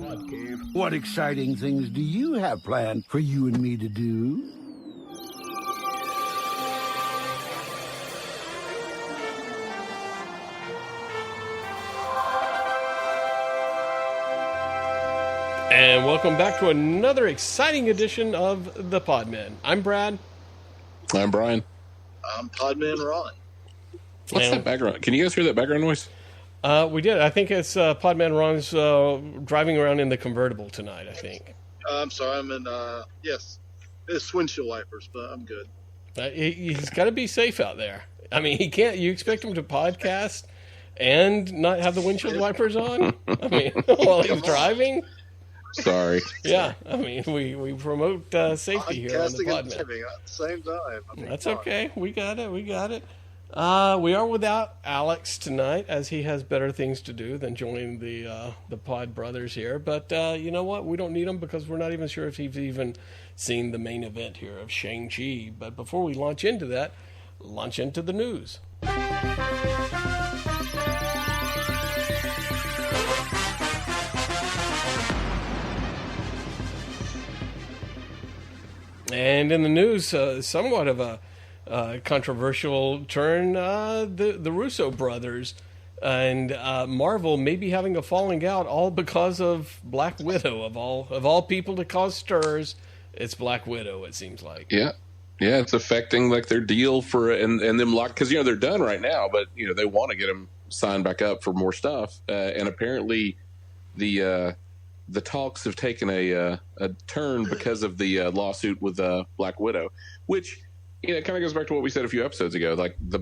Podcave. What exciting things do you have planned for you and me to do? And welcome back to another exciting edition of The Podmen. I'm Brad. I'm Brian. I'm Podman Ron. What's that background? Can you guys hear that background noise? We did. I think it's Podman Ron's driving around in the convertible tonight, I think. I'm sorry. I'm in, yes, it's windshield wipers, but I'm good. He's got to be safe out there. I mean, he can't. You expect him to podcast and not have the windshield wipers on? I mean, while he's driving? Sorry. Yeah, I mean, we promote safety here on the Podmen. At the same time. That's okay. We got it. We are without Alex tonight, as he has better things to do than join the Pod Brothers here. But you know what? We don't need him because we're not even sure if he's even seen the main event here of Shang Chi. But before we launch into that, launch into the news. And in the news, somewhat of a controversial turn, the Russo brothers and Marvel may be having a falling out, all because of Black Widow. Of all people to cause stirs, it's Black Widow, it seems like. Yeah, it's affecting like their deal for and them locked, because they're done right now, but they want to get them signed back up for more stuff, and apparently the talks have taken a turn because of the lawsuit with Black Widow, which kind of goes back to what we said a few episodes ago. Like the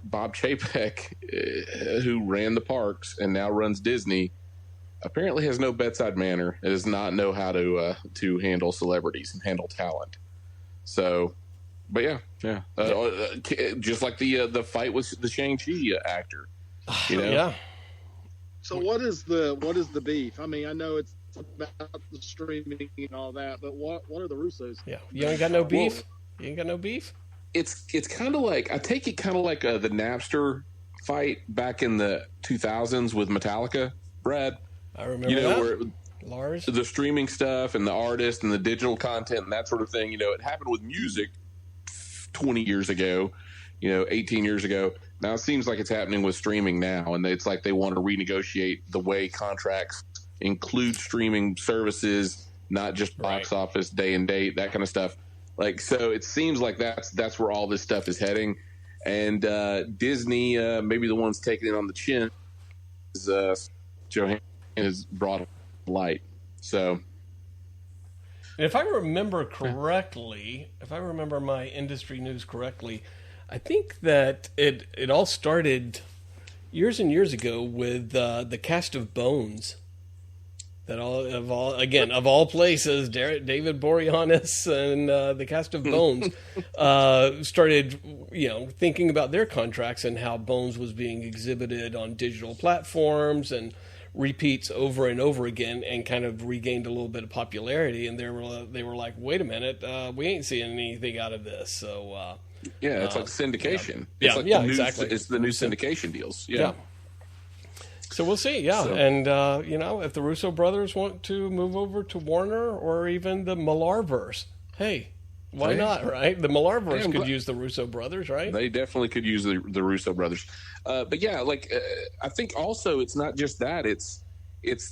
Bob Chapek, who ran the parks and now runs Disney, apparently has no bedside manner and does not know how to handle celebrities and handle talent. So, but yeah, just like the fight with the Shang-Chi actor, Yeah. So what is the beef? I mean, I know it's about the streaming and all that, but what are the Russos? Yeah, you ain't got no beef. You ain't got no beef. It's kind of like, I take it kind of like the Napster fight back in the 2000s with Metallica, Brad. I remember that. Where Lars, the streaming stuff and the artist and the digital content and that sort of thing. It happened with music 20 years ago, 18 years ago. Now it seems like it's happening with streaming now, and it's like they want to renegotiate the way contracts include streaming services, not just box office, day and date, that kind of stuff. Like, so it seems like that's where all this stuff is heading. And Disney, maybe the ones taking it on the chin, is Johann has brought light. So, if I remember correctly, if I remember my industry news correctly, I think that it all started years and years ago with the cast of Bones. That of all places, David Boreanaz and the cast of Bones started, thinking about their contracts and how Bones was being exhibited on digital platforms and repeats over and over again, and kind of regained a little bit of popularity. And they were like, wait a minute, we ain't seeing anything out of this. So. Yeah, it's like syndication. Yeah, Exactly. It's the new syndication deals. Yeah. So we'll see. Yeah, so, and if the Russo brothers want to move over to Warner or even the Millarverse, hey, why not? Right? The Millarverse could use the Russo brothers, right? They definitely could use the Russo brothers. But yeah, I think also it's not just that. It's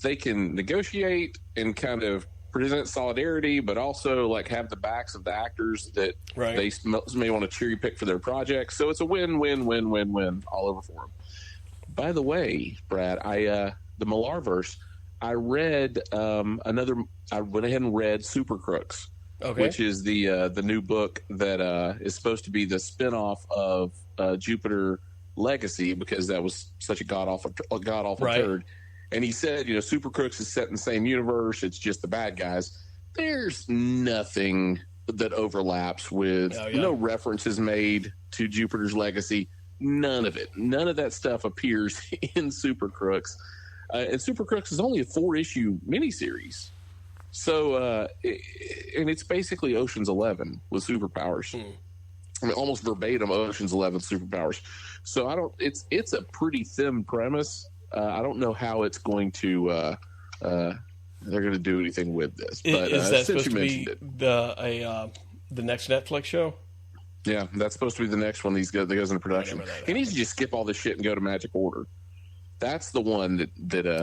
they can negotiate and kind of present solidarity, but also like have the backs of the actors that they may want to cherry pick for their projects. So it's a win-win-win-win-win all over for them. By the way, Brad, the Millarverse, I read I went ahead and read Super Crooks, which is the new book that is supposed to be the spinoff of Jupiter Legacy, because that was such a god awful turd. And he said, Super Crooks is set in the same universe. It's just the bad guys. There's nothing that overlaps with no references made to Jupiter's Legacy. None of it. None of that stuff appears in Super Crooks. And Super Crooks is only a 4-issue miniseries. So, and it's basically Ocean's 11 with superpowers. I mean, almost verbatim Ocean's 11 superpowers. So it's a pretty thin premise. I don't know how it's going to they're going to do anything with this. But Is that since supposed you to be mentioned the next Netflix show? yeah, that's supposed to be the next one. That goes into production. He needs to just skip all this shit and go to Magic Order. That's the one that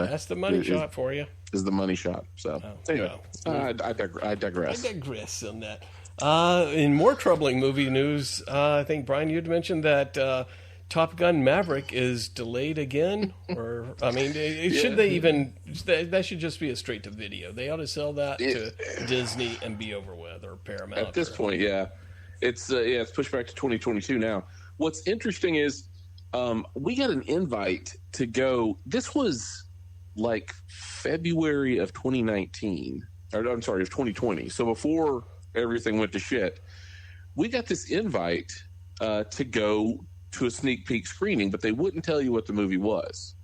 that's the money shot for you. Is the money shot. So anyway, I digress. I digress on that. In more troubling movie news, I think Brian, you'd mentioned that Top Gun Maverick is delayed again. Or I mean, should they even? That should just be a straight to video. They ought to sell that to Disney and be over with, or Paramount. At this point, yeah, it's pushed back to 2022 now. What's interesting is we got an invite to go. This was like February of 2019, or I'm sorry, of 2020. So before everything went to shit, we got this invite to go to a sneak peek screening, but they wouldn't tell you what the movie was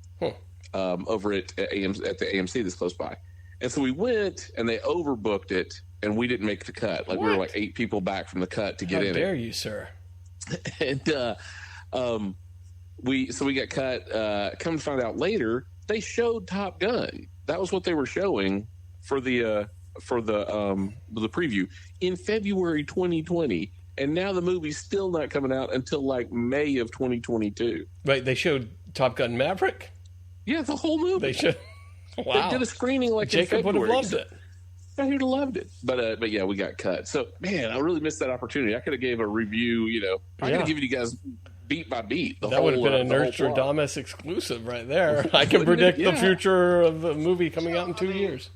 over at the AMC that's close by. And so we went, and they overbooked it, and we didn't make the cut. Like, we were like 8 people back from the cut to get in it. How dare you, sir? And we got cut. Come to find out later, they showed Top Gun. That was what they were showing for the preview in February 2020. And now the movie's still not coming out until like May of 2022. Right, they showed Top Gun Maverick? Yeah, the whole movie. They showed. Wow. They did a screening like Jacob in February. would have loved it. Yeah, he would have loved it. But yeah, we got cut. So, man, I really missed that opportunity. I could have gave a review, I could have given you guys beat by beat. That would have been a Nostradamus exclusive right there. I can predict the future of the movie coming out in 2 years.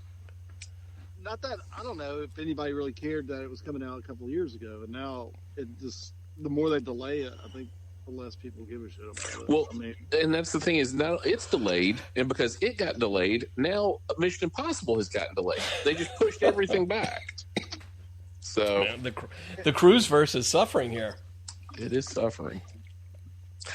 Not that I don't know if anybody really cared that it was coming out a couple of years ago, and now it just the more they delay it, I think the less people give a shit about it. Well, and that's the thing is now it's delayed, and because it got delayed, now Mission Impossible has gotten delayed. They just pushed everything back. So man, the Cruise verse is suffering here. It is suffering.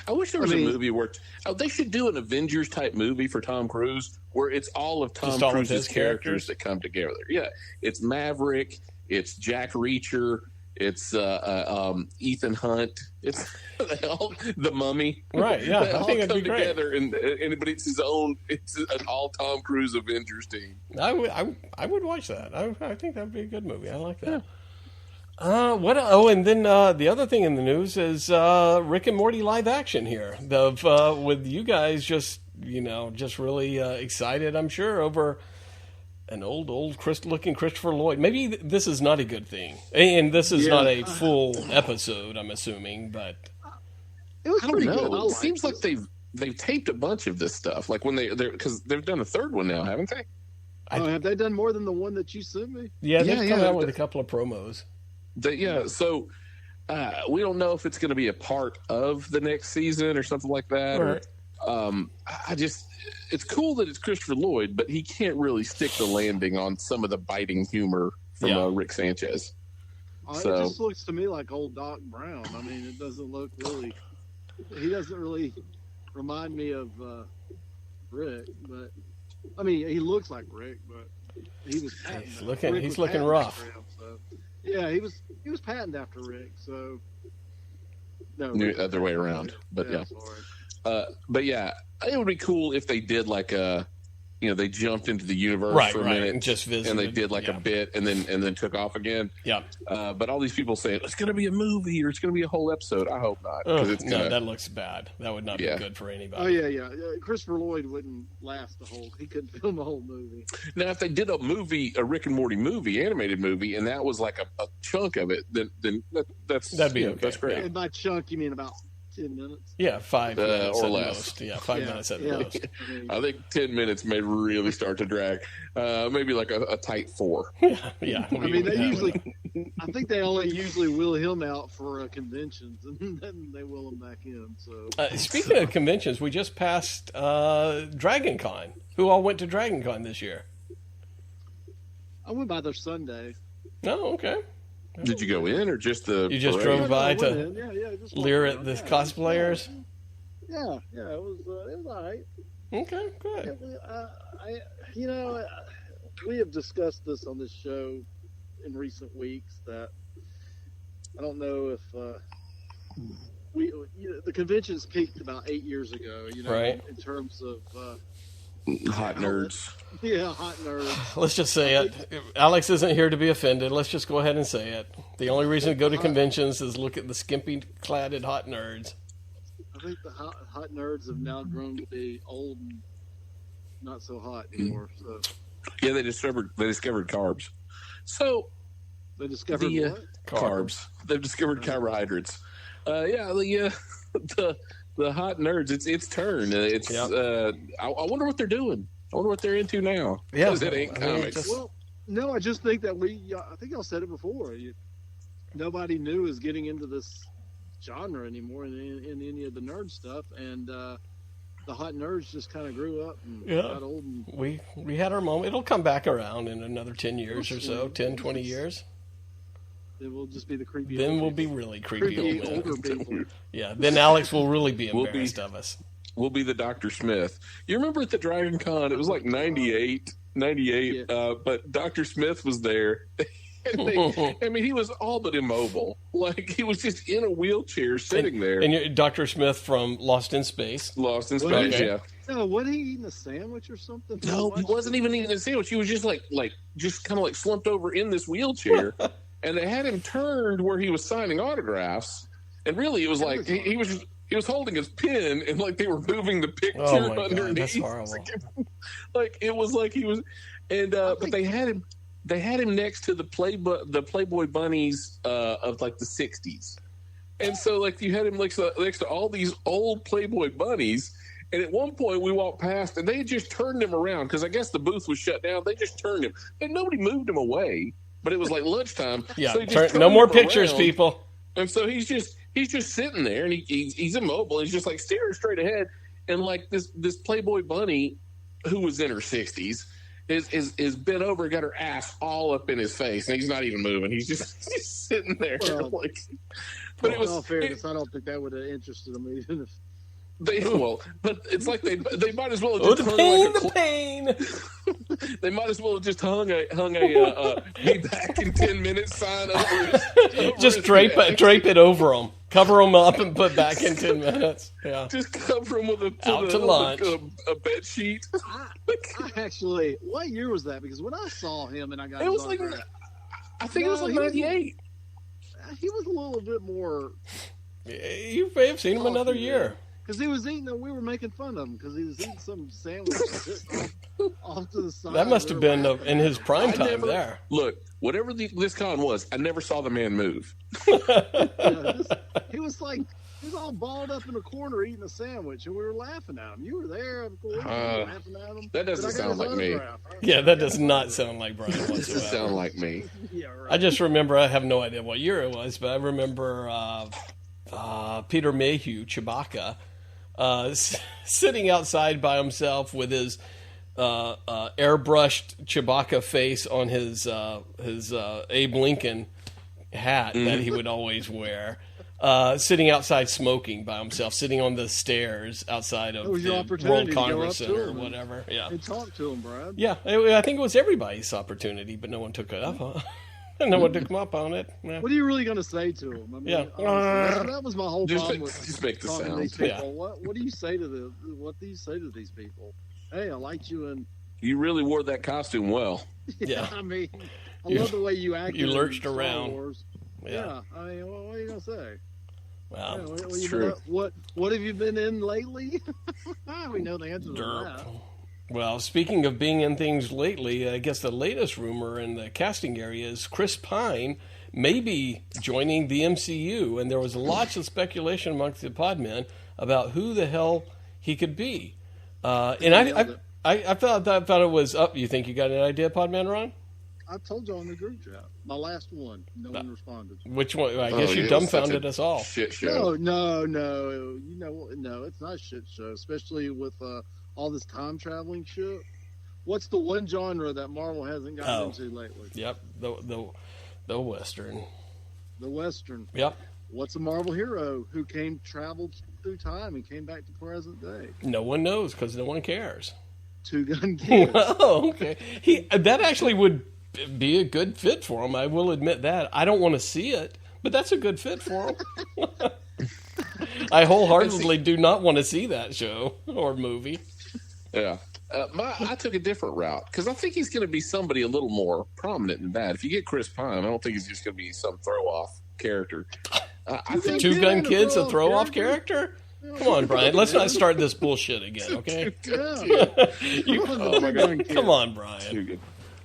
I wish there was a movie where they should do an Avengers type movie for Tom Cruise where it's all of Tom Cruise's characters that come together. Yeah, it's Maverick, it's Jack Reacher, it's Ethan Hunt, it's the Mummy. Right? Yeah, they I all think it'd come be great. together, but it's his own. It's an all Tom Cruise Avengers team. I would watch that. I think that'd be a good movie. I like that. Yeah. And then the other thing in the news is Rick and Morty live action here. With you guys just really excited, I'm sure, over an old looking Christopher Lloyd. Maybe this is not a good thing, and this is not a full episode, I'm assuming, but it was pretty good. It seems like they've taped a bunch of this stuff, like when because they've done a third one now, haven't they? Have they done more than the one that you sent me? Yeah, they've come out with a couple of promos. So we don't know if it's going to be a part of the next season or something like that. Right. It's cool that it's Christopher Lloyd, but he can't really stick the landing on some of the biting humor from Rick Sanchez. It just looks to me like old Doc Brown. I mean, it doesn't look really. He doesn't really remind me of Rick, but I mean, he looks like Rick, but he was. He's looking rough. Yeah, he was patterned after Rick, so no, other way around. But but yeah, it would be cool if they did like they jumped into the universe for a minute and just visited, and they did like a bit and then took off again. Yeah. But all these people saying it's going to be a movie or it's going to be a whole episode. I hope not. No, that looks bad. That would not be good for anybody. Oh yeah. Christopher Lloyd wouldn't last he couldn't film a whole movie. Now, if they did a Rick and Morty movie, animated movie, and that was like a chunk of it, then that'd be okay. That's great. And by chunk, you mean about 10 minutes? Yeah, 5 minutes or at less. most. Yeah, 5 minutes at most. I think 10 minutes may really start to drag. Maybe like a tight 4. Yeah. I mean, I think they only usually wheel him out for conventions, and then they wheel him back in. So speaking of conventions, we just passed Dragon Con. Who all went to Dragon Con this year? I went by there Sunday. Oh, okay. Did you go in or just the? You just drove by to leer at the cosplayers. Yeah, it was all right. Okay, good. We have discussed this on this show in recent weeks that I don't know if the conventions peaked about 8 years ago. Right. In terms of Hot nerds. Yeah, hot nerds. Let's just say it. Alex isn't here to be offended. Let's just go ahead and say it. The only reason to go to conventions is look at the skimpy-cladded hot nerds. I think the hot nerds have now grown to be old and not so hot anymore. So Yeah, they discovered carbs. So they discovered what? Carbs. They've discovered carbohydrates. The hot nerds. It's turn. It's. I wonder what they're doing. I wonder what they're into now. Yeah, because it ain't comics. Well, no, I just think that I think y'all said it before. Nobody new is getting into this genre anymore in any of the nerd stuff, and the hot nerds just kind of grew up and got old. And we had our moment. It'll come back around in another 10 years or so, 10, 20 years. Then we'll just be the creepy. Then we'll be really creepy old older people. Yeah, then Alex will really be embarrassed of us. We'll be the Dr. Smith. You remember at the Dragon Con, it was like 98, but Dr. Smith was there. He was all but immobile. Like, he was just in a wheelchair sitting there. And you're Dr. Smith from Lost in Space. Lost in Space, okay. Yeah. No, wasn't he eating a sandwich or something? No, he wasn't even eating a sandwich. He was just just kind of like slumped over in this wheelchair. And they had him turned where he was signing autographs. And really, it was like he was holding his pen, and like they were moving the picture underneath. God, that's horrible. Like it was like he was, and but they had him next to the Playboy bunnies of like the '60s, and so like you had him next to all these old Playboy bunnies. And at one point we walked past, and they had just turned him around because I guess the booth was shut down. They just turned him, and nobody moved him away. But it was like lunchtime. Yeah, so no more pictures, around, people. And so he's just sitting there, and he's immobile. He's just like staring straight ahead, and like this Playboy bunny, who was in her 60s, is bent over, got her ass all up in his face, and he's not even moving. He's just sitting there. But it was all fairness. I don't think that would have interested him even if. But it's like they might as well have just the pain. They might as well have just hung a "Be back in 10 minutes" sign over. Just drape it over them, cover them up, and put back in 10 minutes. Yeah, just cover them with a bed sheet. I actually, what year was that? Because when I saw him and I got, it was I think it was like 98. He was a little bit more. You may have seen him another year. Because he was eating, we were making fun of him because he was eating some sandwich off to the side. That must have been in his prime time there. Look, whatever this con was, I never saw the man move. He was all balled up in a corner eating a sandwich, and we were laughing at him. You were there, of course, laughing at him. That doesn't sound like me. Yeah, that does not sound like Brian whatsoever. That doesn't sound like me. Yeah, right. I just remember, I have no idea what year it was, but I remember Peter Mayhew, Chewbacca, sitting outside by himself with his airbrushed Chewbacca face on his Abe Lincoln hat that he would always wear, sitting outside smoking by himself, sitting on the stairs outside of the World Congress Center or whatever. Yeah, and talk to him, Brad. Yeah, I think it was everybody's opportunity, but no one took it up. No one took him up on it. Yeah. What are you really going to say to him? I mean, honestly, that was my whole problem with just make the talking sound. to these people. Yeah. What do you say to what do you say to these people? Hey, I liked you, and you really wore that costume well. Yeah, I mean, I love the way you acted. You lurched in Star around. Wars. Yeah, I mean, what are you going to say? Well, it's true. What have you been in lately? We know the answer to that. Well, speaking of being in things lately, I guess the latest rumor in the casting area is Chris Pine may be joining the MCU, and there was lots of speculation amongst the podmen about who the hell he could be. And I thought it was up. You think you got an idea, Podman Ron? I told you on the group chat. My last one. No one responded. Which one? I guess you dumbfounded us all. Shit show. No. You know, no, it's not a shit show, especially with all this time traveling shit. What's the one genre that Marvel hasn't gotten into lately? Yep, the Western. The Western. Yep. What's a Marvel hero who traveled through time and came back to present day? No one knows because no one cares. Two Gun Kids. Oh, okay. That actually would be a good fit for him. I will admit that. I don't want to see it, but that's a good fit for him. I wholeheartedly do not want to see that show or movie. Yeah. I took a different route because I think he's going to be somebody a little more prominent than that. If you get Chris Pine, I don't think he's just going to be some throw-off character. I think Two Gun Kid's a throw-off character? Come on, Brian. Let's not start this bullshit again, okay? Come on, Brian. Too good.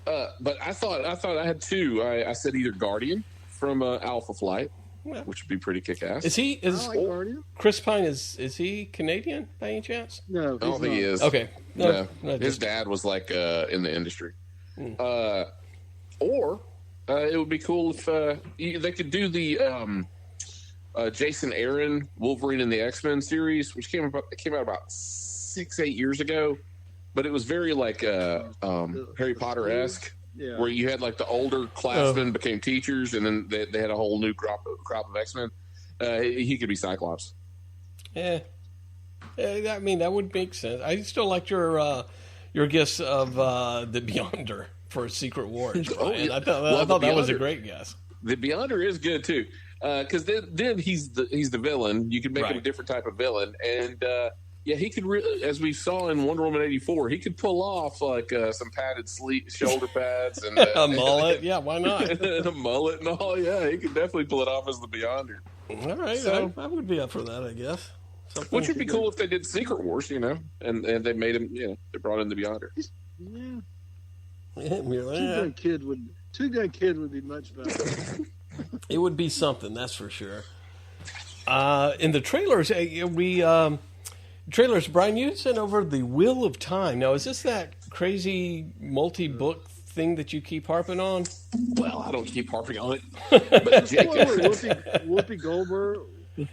But I thought I had two. I said either Guardian from Alpha Flight, which would be pretty kick-ass. Chris Pine is he Canadian by any chance? No, I don't think he is. Okay, no, his dad was like in the industry. Or it would be cool if they could do the Jason Aaron Wolverine and the X-Men series, which came out about 6-8 years ago, but it was very like Harry Potter-esque. Yeah. Where you had like the older classmen became teachers, and then they had a whole new crop of X-Men. He could be Cyclops. Yeah, I mean that would make sense. I still liked your guess of the Beyonder for Secret Wars. Brian. I thought that was a great guess. The Beyonder is good too, because then he's the villain. You can make him a different type of villain, and he could as we saw in Wonder Woman 84, he could pull off like some padded shoulder pads and a mullet. Yeah, why not? And a mullet and all. Yeah, he could definitely pull it off as the Beyonder. All right, so, I would be up for that, I guess. Which would be cool if they did Secret Wars, and they made him, they brought in the Beyonder. Two Gun Kid would be much better. It would be something, that's for sure. In the trailers, Brian, you sent over the Wheel of Time. Now, is this that crazy multi-book thing that you keep harping on? Well, I don't keep harping on it. But Whoopi Goldberg.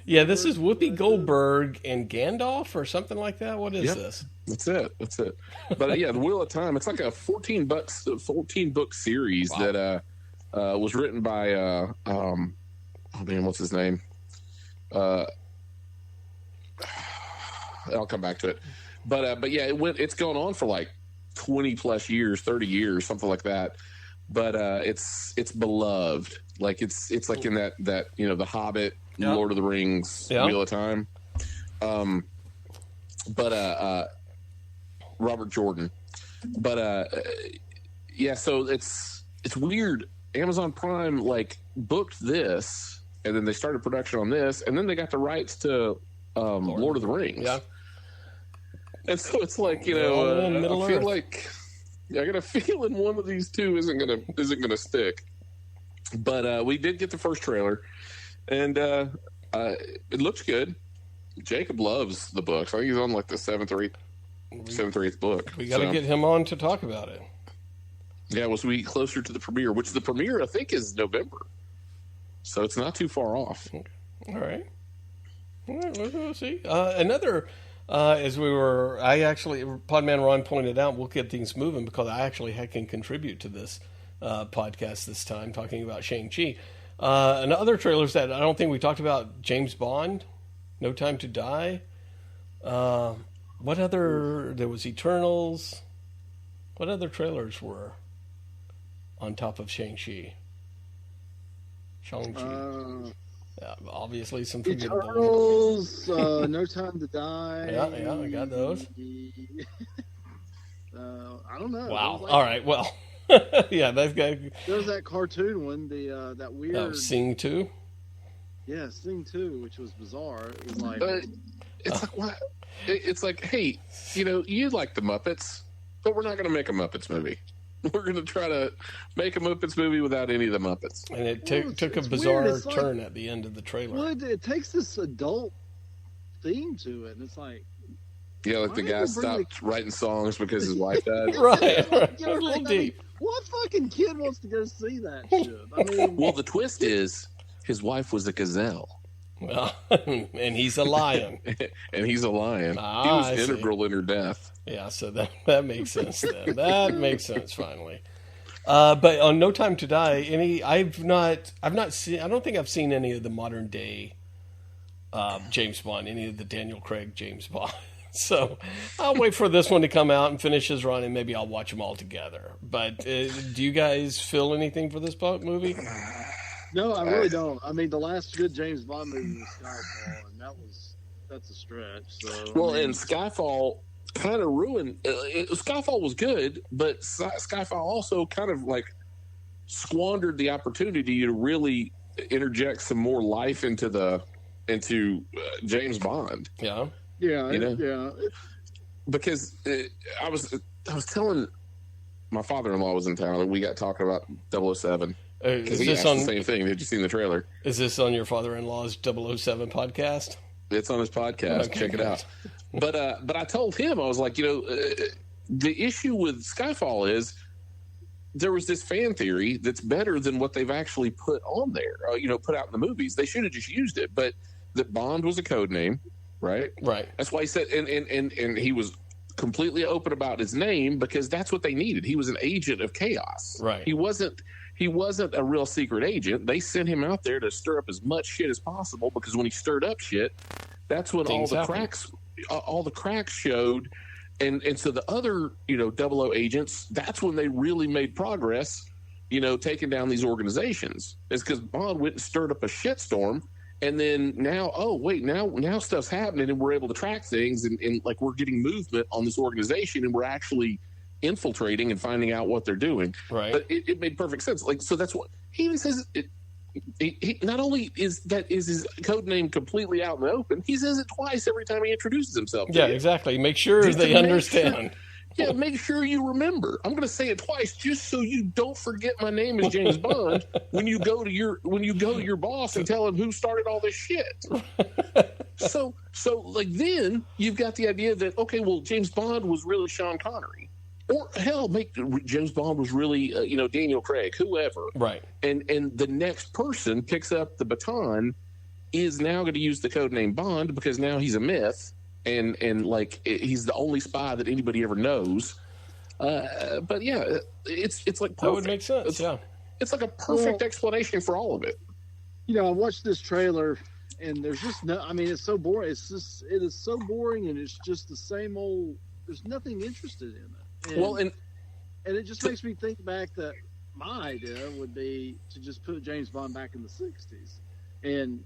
Yeah, this is Whoopi Goldberg and Gandalf or something like that. What is this? That's it. But the Wheel of Time. It's like a 14 book series that was written by what's his name? I'll come back to it. But it's going on for like 20 plus years, 30 years, something like that. But it's beloved. Like it's like in that The Hobbit, Lord of the Rings, Wheel of Time. Robert Jordan. But so it's weird. Amazon Prime like booked this, and then they started production on this, and then they got the rights to Lord of the Rings. Yeah. And so it's like, I feel like I got a feeling one of these two isn't gonna stick. But we did get the first trailer, and it looks good. Jacob loves the books. I think he's on like the seventh or eighth book. We got to get him on to talk about it. Yeah, well, so we get closer to the premiere, which the premiere I think is November, so it's not too far off. All right. We'll see. Another. Podman Ron pointed out, we'll get things moving because I actually can contribute to this podcast this time, talking about Shang Chi. And other trailers that I don't think we talked about, James Bond, No Time to Die. What other? There was Eternals. What other trailers were on top of Shang-Chi? Obviously some forgettable. Eternals, No Time to Die. Yeah, I got those. I don't know. Wow. All right. Well, yeah, that guy. There was that cartoon one, that weird. Sing 2. Yeah, Sing 2, which was bizarre. It was like. It's like what? It's like, hey, you like the Muppets, but we're not going to make a Muppets movie. We're going to try to make a Muppets movie without any of the Muppets. And it took a bizarre turn at the end of the trailer. Well, it takes this adult theme to it, and it's like... Yeah, like the guy stopped writing songs because his wife died. Right. A little deep. What fucking kid wants to go see that shit? I mean... Well, the twist is his wife was a gazelle. Well, and he's a lion. And he's a lion. He was integral in her death. Yeah, so that makes sense then. That makes sense finally. But on No Time to Die, I've not seen. I don't think I've seen any of the modern day James Bond, any of the Daniel Craig James Bond. So I'll wait for this one to come out and finish his run, and maybe I'll watch them all together. But do you guys feel anything for this movie? No, I really don't. I mean, the last good James Bond movie was Skyfall, and that's a stretch. So in Skyfall, kind of ruined. Skyfall was good, but Skyfall also kind of like squandered the opportunity to really interject some more life into James Bond. Yeah, yeah. Because I was telling my father-in-law was in town and we got talking about 007. Because he asked the same thing. Had you seen the trailer? Is this on your father-in-law's 007 podcast? It's on his podcast. Okay, check it out. But I told him, I was like, the issue with Skyfall is there was this fan theory that's better than what they've actually put on there, put out in the movies. They should have just used it. But that Bond was a code name, right? Right. That's why he said, and he was completely open about his name because that's what they needed. He was an agent of chaos. Right. He wasn't a real secret agent. They sent him out there to stir up as much shit as possible because when he stirred up shit, that's when all the cracks showed. And so the other, 00 agents, that's when they really made progress, taking down these organizations. It's because Bond went and stirred up a shitstorm. And then now, now stuff's happening and we're able to track things and like we're getting movement on this organization and we're actually infiltrating and finding out what they're doing. Right. But it made perfect sense. Like, so that's what he even says. He not only is his code name completely out in the open, he says it twice every time he introduces himself. Yeah, exactly. Make sure they understand. Make sure you remember. I'm going to say it twice just so you don't forget my name is James Bond when you go to your boss and tell him who started all this shit. So like then you've got the idea that okay, well James Bond was really Sean Connery. Or hell, make James Bond was really, Daniel Craig, whoever. Right. And the next person picks up the baton is now going to use the code name Bond because now he's a myth and like he's the only spy that anybody ever knows. But yeah, it's like perfect. That would make sense. It's like a perfect explanation for all of it. I watched this trailer and there's just no. I mean, it's so boring. It is so boring and it's just the same old. There's nothing interested in it. And it just makes me think back that my idea would be to just put James Bond back in the 60s and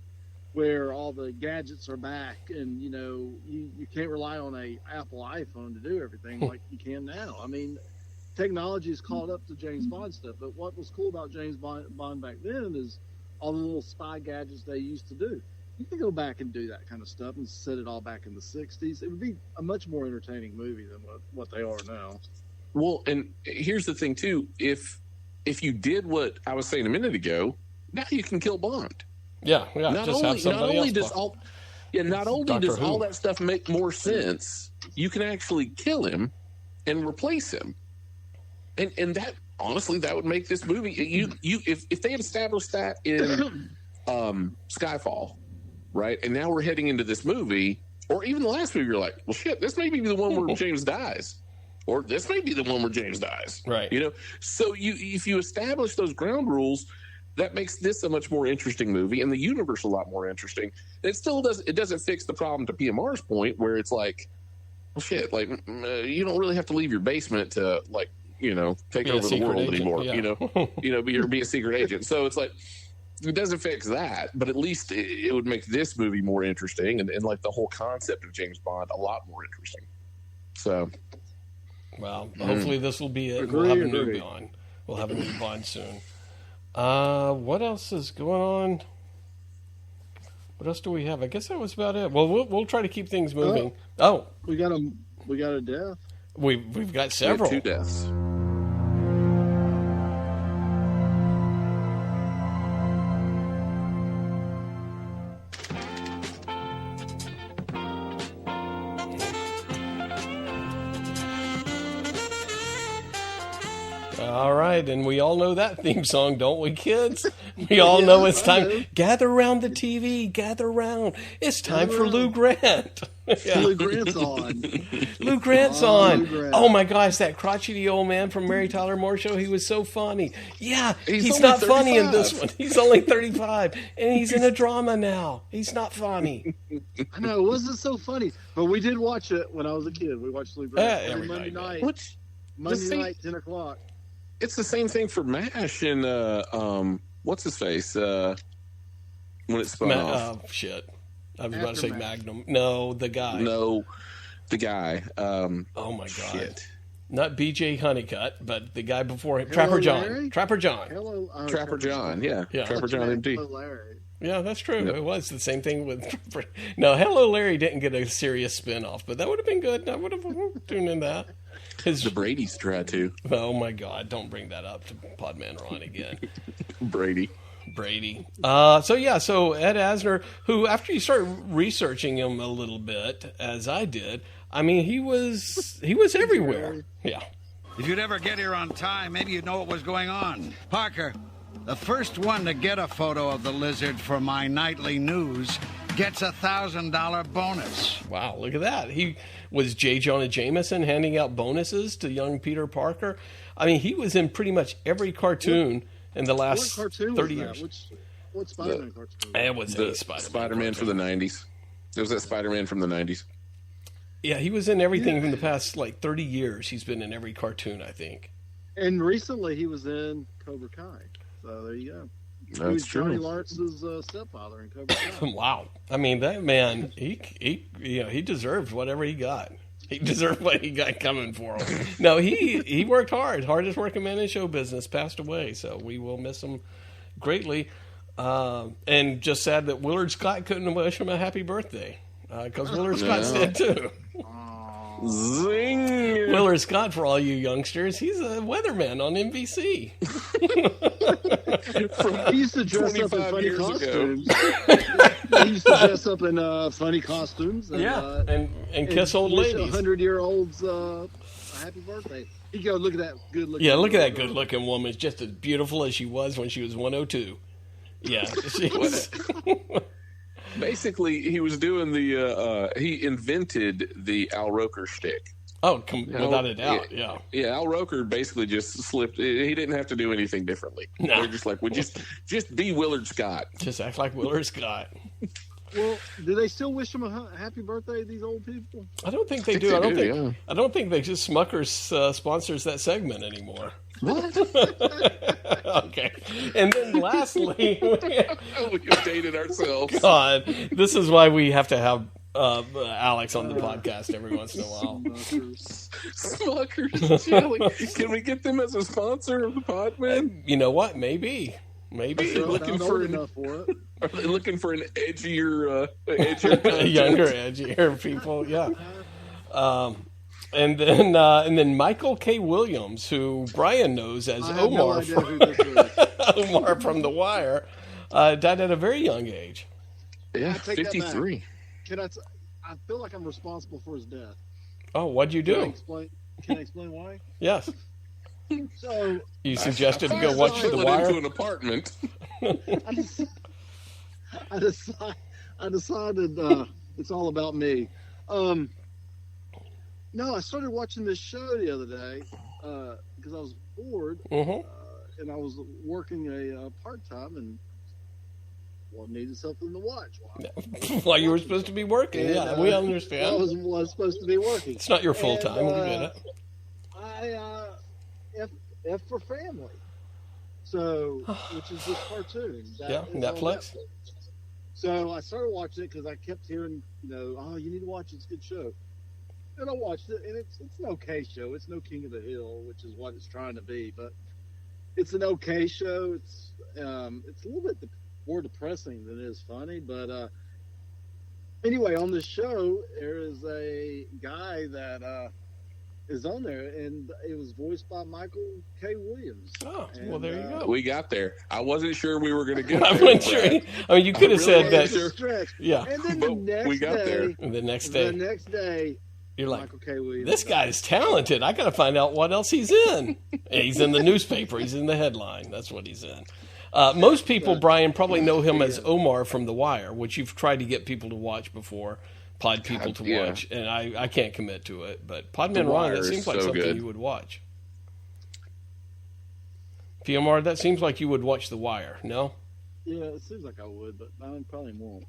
where all the gadgets are back and, you can't rely on a Apple iPhone to do everything like you can now. I mean, technology has caught up to James Bond stuff, but what was cool about James Bond back then is all the little spy gadgets they used to do. You can go back and do that kind of stuff and set it all back in the 60s. It would be a much more entertaining movie than what they are now. Well, and here's the thing, too. If you did what I was saying a minute ago, now you can kill Bond. Yeah. Not only does all that stuff make more sense, you can actually kill him and replace him. And that, honestly, that would make this movie... If they had established that in Skyfall... Right, and now we're heading into this movie, or even the last movie. You're like, well, shit, this may be the one where James dies, or this may be the one where James dies. Right. So if you establish those ground rules, that makes this a much more interesting movie, and the universe a lot more interesting. It still doesn't fix the problem to PMR's point, where it's like, well, shit, like you don't really have to leave your basement to like take over the world anymore. Yeah. Be a secret agent. So it's like. It doesn't fix that, but at least it would make this movie more interesting and like the whole concept of James Bond a lot more interesting. So, well, hopefully this will be it. We'll have a new Bond. We'll have a new Bond soon. What else is going on? What else do we have? I guess that was about it. Well, we'll try to keep things moving. We got a death. We've got several. We have 2 deaths. All right, and we all know that theme song, don't we, kids? We all know it's time. Gather around the TV, gather around. It's time for Lou Grant. Lou Grant's on. Lou Grant's on. Oh my gosh, that crotchety old man from Mary Tyler Moore Show, he was so funny. Yeah, he's not 35. Funny in this one. He's only 35, and he's in a drama now. He's not funny. I know, it wasn't so funny, but we did watch it when I was a kid. We watched Lou Grant every Monday night. Monday night, 10 o'clock. It's the same thing for MASH and what's his face when it spun off. Oh shit! I was about to say Magnum. No, the guy. No, The guy. Oh my God. Shit. Not B.J. Honeycutt, but the guy before him, Trapper John. Larry? Trapper John. Hello, Trapper John, yeah. Yeah. Trapper John MD. Hello, Larry. Yeah, that's true. Yep. It was the same thing with. No, Hello Larry didn't get a serious spin-off, but that would have been good. I would have tuned in that. The Brady's try to. Oh my God! Don't bring that up to Podman Ron again. Brady. So Ed Asner, who after you start researching him a little bit, as I did, I mean he was everywhere. Yeah. If you'd ever get here on time, maybe you'd know what was going on. Parker, the first one to get a photo of the lizard for my nightly news gets a $1,000 bonus. Wow, look at that. He was J. Jonah Jameson handing out bonuses to young Peter Parker. I mean, he was in pretty much every cartoon in the last 30 years. What Spider-Man cartoon? It was The a Spider-Man Spider-Man from the 90s. There was that Spider-Man from the 90s. Yeah, he was in everything from the past, 30 years. He's been in every cartoon, I think. And recently he was in Cobra Kai. So there you go. He was That's true. Johnny Lawrence's stepfather in Cobra Kai. Wow. I mean, that man, he deserved whatever he got. He deserved what he got coming for him. No, he worked hard. Hardest working man in show business, passed away. So we will miss him greatly. And just sad that Willard Scott couldn't wish him a happy birthday. Because Willard Scott's dead too. Zing! Willard Scott, for all you youngsters, he's a weatherman on NBC. He used to dress up in 25 funny years costumes. He used to dress up in funny costumes. And, and kiss old ladies. 100-year-olds a happy birthday. You go, look at that good looking. Yeah, look at that good looking woman. Just as beautiful as she was when she was 102. Yeah, she was. Basically, he was doing he invented the Al Roker shtick. Oh, without a doubt, yeah. Yeah, Al Roker basically just slipped. He didn't have to do anything differently. No. They're just like, just be Willard Scott. Just act like Willard Scott. Well, do they still wish him a happy birthday, these old people? I don't think they do. I don't think they just Smucker's sponsors that segment anymore. What? Okay. And then lastly, We dated ourselves. God, this is why we have to have Alex on the podcast every once in a while. Smuckers jelly. Can we get them as a sponsor of the Podman? You know what? Maybe. Are they looking for enough for it? Are they looking for an edgier Younger, edgier people? Yeah. And then Michael K. Williams, who Brian knows as Omar, Omar from The Wire, died at a very young age. Yeah, I take that 53. I feel like I'm responsible for his death. Oh, what'd you do? Can I explain why? Yes. So you suggested to go watch The Wire. Into an apartment. I decided it's all about me. No, I started watching this show the other day because I was bored and I was working a part-time and needed something to watch. While you were supposed to be working. And, yeah, we understand. I was supposed to be working. It's not your full-time. We get it. F for Family. So, which is this cartoon. Netflix. So I started watching it because I kept hearing, you need to watch it. It's a good show. And I watched it, and it's an okay show. It's no King of the Hill, which is what it's trying to be, but it's an okay show. It's a little bit more depressing than it is funny, but anyway, on this show, there is a guy that is on there, and it was voiced by Michael K. Williams. Oh, well, there you go. We got there. I wasn't sure we were going to get I there. wasn't sure. I mean, you could have said that. Stretch. Yeah. And then we got there. And the next day, you're like, Michael K. Williams. This guy's talented. I got to find out what else he's in. He's in the newspaper. He's in the headline. That's what he's in. Most people, Brian, probably know him as Omar from The Wire, which you've tried to get people to watch before. Pod people to watch, and I can't commit to it, but Podman Ron, that seems like something you would watch. PMR, that seems like you would watch The Wire, no? Yeah, it seems like I would, but I probably won't.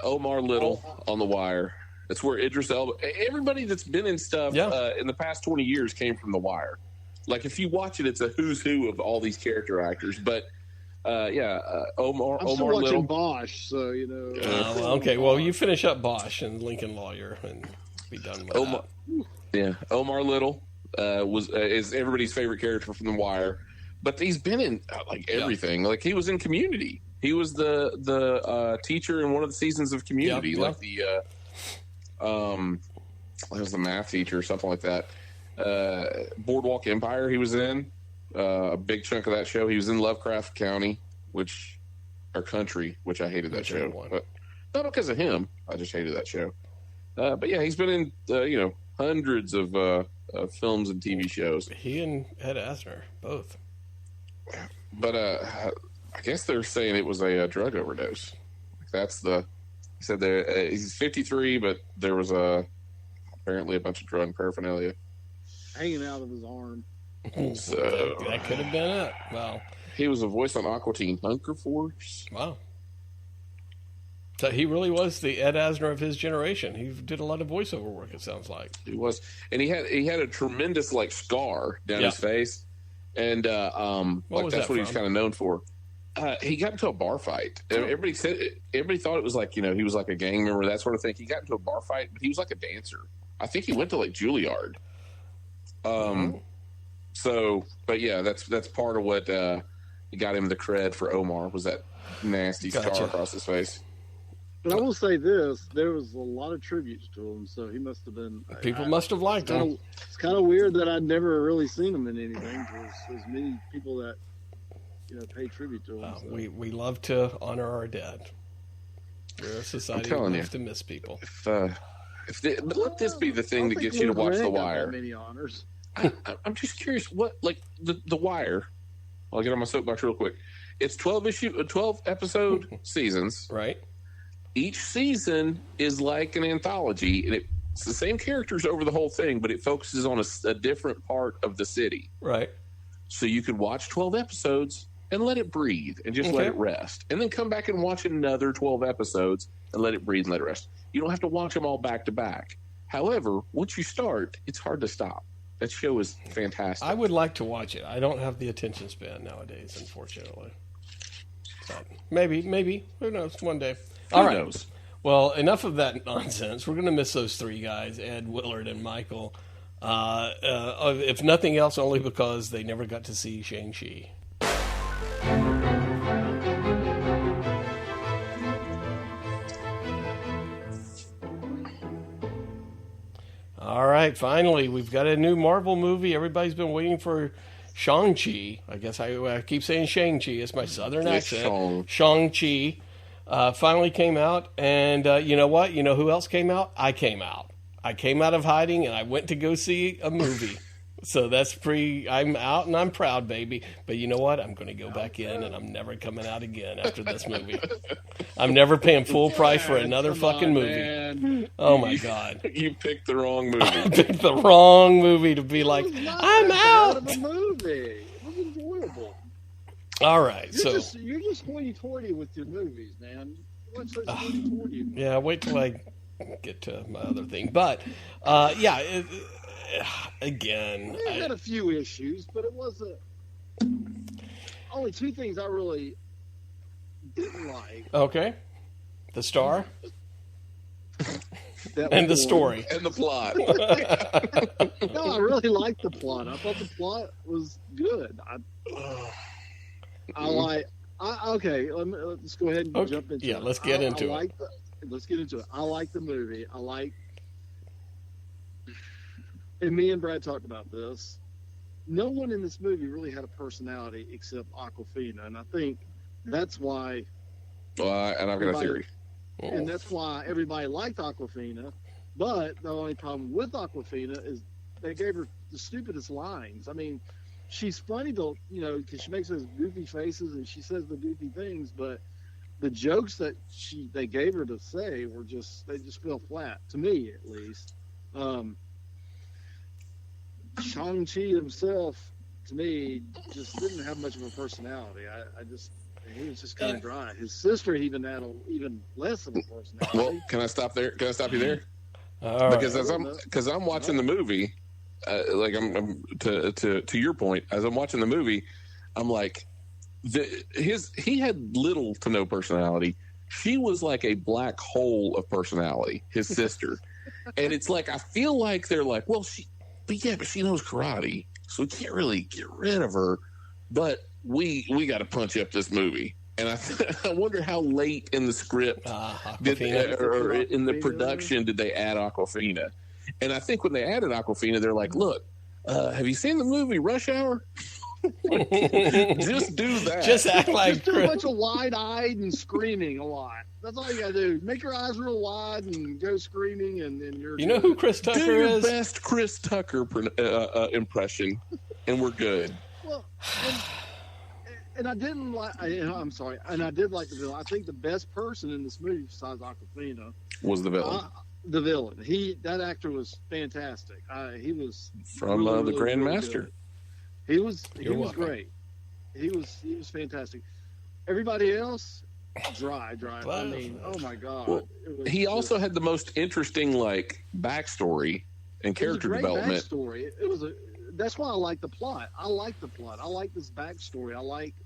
Omar Little on The Wire. That's where Idris Elba, everybody that's been in stuff in the past 20 years came from The Wire. Like, if you watch it, it's a who's who of all these character actors, but Omar I'm still Omar watching Little. Bosch, so you know. Okay, well, you finish up Bosch and Lincoln Lawyer and be done with Omar, that. yeah, Omar Little is everybody's favorite character from The Wire, but he's been in like everything. Like he was in Community. He was the teacher in one of the seasons of Community, like the it was the math teacher or something like that. Boardwalk Empire. He was in a big chunk of that show. He was in Lovecraft Country, which I hated that show, but not because of him. I just hated that show. But yeah, he's been in hundreds of films and TV shows. He and Ed Asner both. But I guess they're saying it was a drug overdose. He said he's 53, but there was apparently a bunch of drug paraphernalia Hanging out of his arm. So that could have been it. Wow. He was a voice on Aqua Teen Hunger Force. Wow. So he really was the Ed Asner of his generation. He did a lot of voiceover work, it sounds like. He was, and he had a tremendous scar down his face, and that's what he was kind of known for. He got into a bar fight. Everybody thought it was he was like a gang member, that sort of thing. He got into a bar fight, but he was like a dancer. I think he went to Juilliard. So, but yeah, that's part of what got him the cred for Omar, was that nasty scar across his face. But I will say this: there was a lot of tributes to him, so he must have been. People must have liked him. It's kind of weird that I'd never really seen him in anything. There's many people that pay tribute to him. So. We love to honor our dead. We're a society that loves to miss people. But let this be the thing that gets you to watch The Wire. Many honors. I'm just curious, what the Wire? I'll get on my soapbox real quick. It's 12 episode seasons, right? Each season is like an anthology, and it's the same characters over the whole thing, but it focuses on a different part of the city. Right. So you could watch 12 episodes and let it breathe and just let it rest. And then come back and watch another 12 episodes and let it breathe and let it rest. You don't have to watch them all back to back. However, once you start, it's hard to stop. That show is fantastic. I would like to watch it. I don't have the attention span nowadays, unfortunately. But maybe. Who knows? One day. All right. Knows? Well, enough of that nonsense. We're going to miss those three guys, Ed, Willard, and Michael. If nothing else, only because they never got to see Shang Chi. All right, finally, we've got a new Marvel movie. Everybody's been waiting for Shang Chi. I guess I keep saying Shang Chi. It's my southern accent. Shang Chi finally came out, and you know what? You know who else came out? I came out. I came out of hiding, and I went to go see a movie. So that's I'm out, and I'm proud, baby. But you know what? I'm going to go back in, and I'm never coming out again after this movie. I'm never paying full price for another fucking movie. Man. Oh, my God. You picked the wrong movie. I picked the wrong movie to be like, I'm out. Of a movie. It was enjoyable. All right. You're just hoity-toity with your movies, man. What's so hoity-toity? Yeah, wait till I get to my other thing. But, again, I had a few issues, but it wasn't. Only two things I really didn't like. Okay, the star and the story and the plot. No, I really liked the plot. I thought the plot was good. Okay. Let's go ahead and jump into it. Yeah, let's get into it. Let's get into it. I like the movie. And me and Brad talked about this. No one in this movie really had a personality except Awkwafina, and I think that's why. And I've got a theory. And that's why everybody liked Awkwafina. But the only problem with Awkwafina is they gave her the stupidest lines. I mean, she's funny because she makes those goofy faces and she says the goofy things, but the jokes that they gave her to say they just fell flat to me, at least. Shang Chi himself, to me, just didn't have much of a personality. He was just kind of dry. His sister even had even less of a personality. Well, can I stop there? Can I stop you there? Because I'm watching the movie, I'm to your point. As I'm watching the movie, I'm like, he had little to no personality. She was like a black hole of personality, his sister. And it's like, I feel like they're like, well, but she knows karate, so we can't really get rid of her. But we got to punch up this movie. And I wonder how late in the script or in the production did they add Awkwafina? And I think when they added Awkwafina, they're like, look, have you seen the movie Rush Hour? Just do that. Just act like just do a bunch of wide-eyed and screaming a lot. That's all you gotta do. Make your eyes real wide and go screaming, and you're. You know who Chris Tucker do your is? Best Chris Tucker impression, and we're good. Well, and I didn't like. I'm sorry, and I did like the villain. I think the best person in this movie besides Awkwafina was the villain. The villain. That actor was fantastic. He was from really, the really, Grand really Master. Good. He was great. He was fantastic. Everybody else, dry. I mean, oh my god. Well, he also had the most interesting backstory and character development. Backstory. That's why I like the plot. I like this backstory. I liked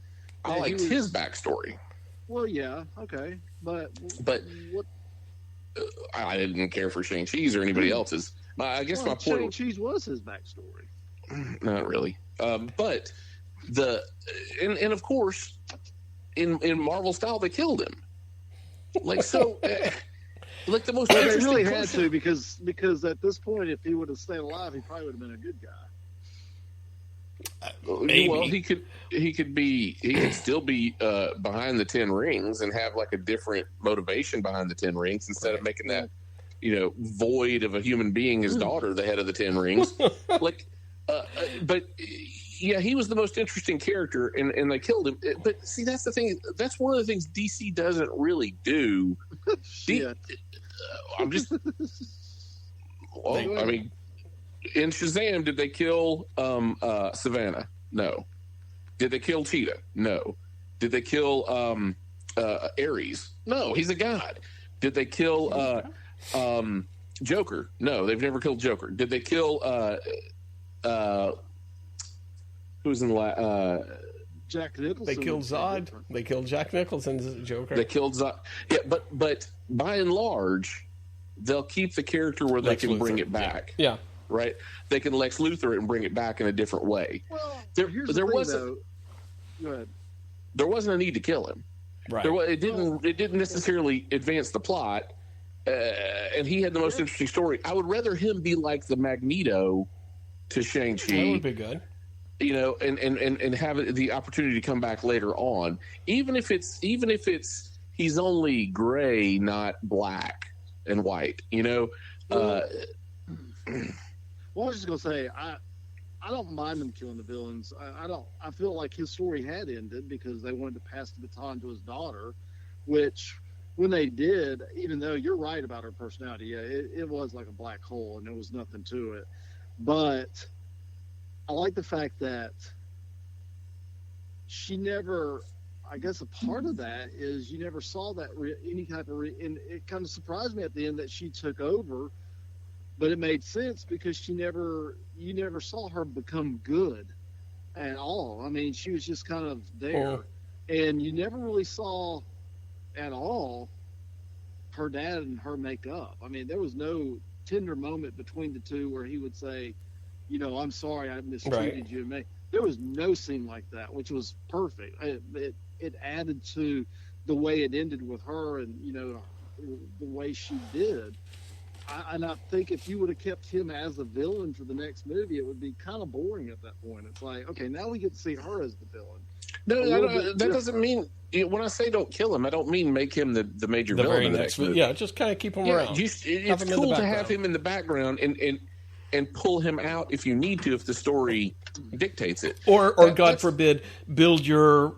his backstory. Well, yeah, okay, but what? I didn't care for Shang Chi's or anybody else's. I guess my point. Shang Chi's was his backstory. Not really. But and of course, in Marvel style, they killed him. The most. Well, they really had to because at this point, if he would have stayed alive, he probably would have been a good guy. Maybe. Well, he could still be behind the 10 rings and have a different motivation behind the 10 rings instead of making that void of a human being his daughter the head of the 10 rings. But yeah, he was the most interesting character, and they killed him. But see, that's the thing. That's one of the things DC doesn't really do. I'm just. Well, I mean, in Shazam, did they kill Savannah? No. Did they kill Cheetah? No. Did they kill Ares? No, he's a god. Did they kill Joker? No, they've never killed Joker. Did they kill who's in the Jack Nicholson? They killed Zod. They killed Jack Nicholson's Joker. They killed Zod. Yeah, but by and large, they'll keep the character where they can bring it back. Yeah. Right? They can Lex Luthor it and bring it back in a different way. Well, there wasn't. Go ahead. There wasn't a need to kill him. Right. It didn't necessarily advance the plot, and he had the most interesting story. I would rather him be like the Magneto to Shang-Chi. That would be good. And have the opportunity to come back later on, even if it's he's only gray, not black and white. Well, I was just gonna say I don't mind them killing the villains. I feel like his story had ended because they wanted to pass the baton to his daughter, which when they did, even though you're right about her personality, yeah, it was like a black hole and there was nothing to it. But I like the fact that she never, I guess a part of that is you never saw that any type of, and it kind of surprised me at the end that she took over, but it made sense because you never saw her become good at all. I mean, she was just kind of there, and you never really saw at all her dad and her make up. I mean, there was no tender moment between the two where he would say, I'm sorry I mistreated you. There was no scene like that, which was perfect. It added to the way it ended with her and, the way she did. And I think if you would have kept him as a villain for the next movie, it would be kind of boring at that point. It's like, okay, now we get to see her as the villain. No, that doesn't mean, when I say don't kill him, I don't mean make him the major villain in the next movie. Yeah, just kind of keep him around. It's cool to have him in the background and pull him out if you need to, if the story dictates it. Or God forbid, build your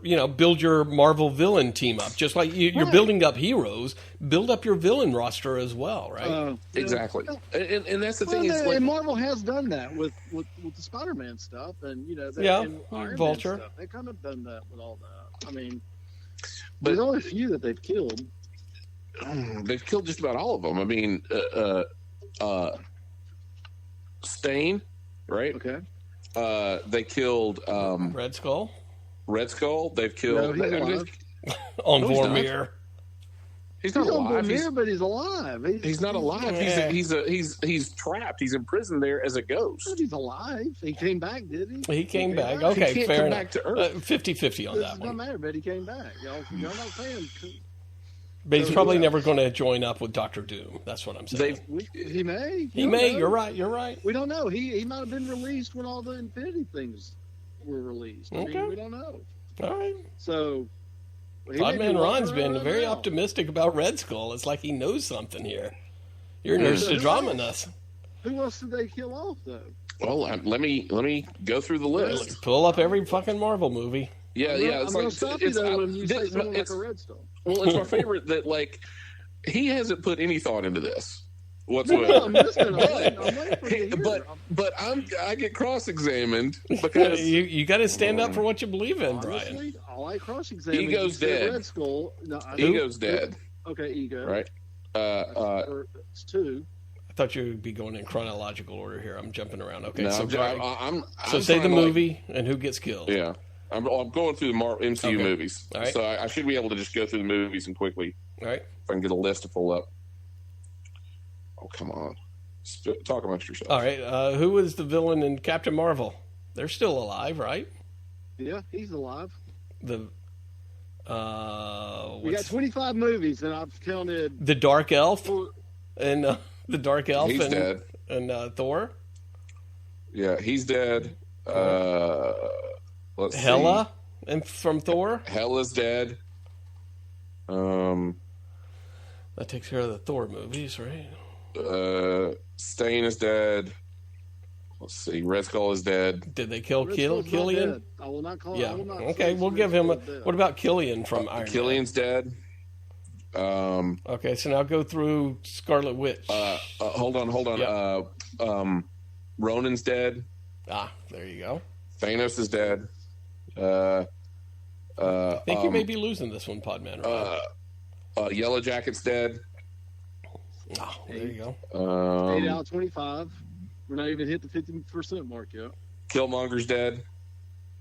Marvel villain team up. Just like you're building up heroes, build up your villain roster as well, right? Exactly. And that's the thing is, and Marvel has done that with the Spider-Man stuff, and and Iron Vulture. Man stuff. They've kind of done that with all that. I mean, but there's only a few that they've killed. They've killed just about all of them. I mean, Stain, right? Okay. They killed Red Skull. Red Skull. They've killed. No, he's alive. On No, he's not. Vormir. He's not He's on alive. Vormir, but he's alive. He's not alive. Yeah. He's trapped. He's imprisoned there as a ghost. But he's alive. He came back, did he? He came back. He Okay, can't fair come enough. back to Earth. 50-50 on It that doesn't one. matter, but he came back. Y'all not saying. But he's So, probably yeah. never going to join up with Doctor Doom. That's what I'm saying. He may. He You may. don't You're know. right. You're right. We don't know. He might have been released when all the Infinity things were released. I Okay. mean, we don't know. All right. So. he may Podman be Ron's walking been around very now. optimistic about Red Skull. It's like he knows something here. You're nurse to drama us. Who else did they kill off though? Well, let me go through the list. Pull up every fucking Marvel movie. Yeah, I'm yeah. gonna- It's I'm gonna like stop you though when you say this- someone like it's- a Red Skull. well, it's my favorite that like he hasn't put any thought into this No, whatsoever. I'm listening. I'm waiting for you to hear. But I get cross-examined because You got to stand up for what you believe in, Brian. Honestly, all I cross-examined. Ego's you said dead. Red Skull. No, Ego's dead, Okay, Ego. right? It's two. I thought you would be going in chronological order here. I'm jumping around. Okay, no, so I'm say the trying to, movie and who gets killed. Yeah, I'm going through the MCU Okay. movies, All right. so I should be able to just go through the movies and quickly All right. if I can get a list to pull up. Oh, come on. Talk amongst yourselves. All right. Who was the villain in Captain Marvel? They're still alive, right? Yeah, he's alive. The We got 25 movies, and I've counted. the Dark Elf Four, and the Dark Elf He's dead. and Thor. Yeah, he's dead. Let's see. Hela and from Thor. Hela's dead. That takes care of the Thor movies, right? Stain is dead. Let's see. Red Skull is dead. Did they kill Red Skull's not Killian? dead. I will not call. Yeah. I will not Okay, say we'll Red give him a. Skull's dead. What about Killian from Iron Man? Killian's dead. Okay, so now go through Scarlet Witch. Hold on. Yep. Ronan's dead. There you go. Thanos is dead. I think you may be losing this one, Podman. Right? Yellow Jacket's dead. There you go. 8 out of 25. We're not even hit the 50% mark yet. Killmonger's dead.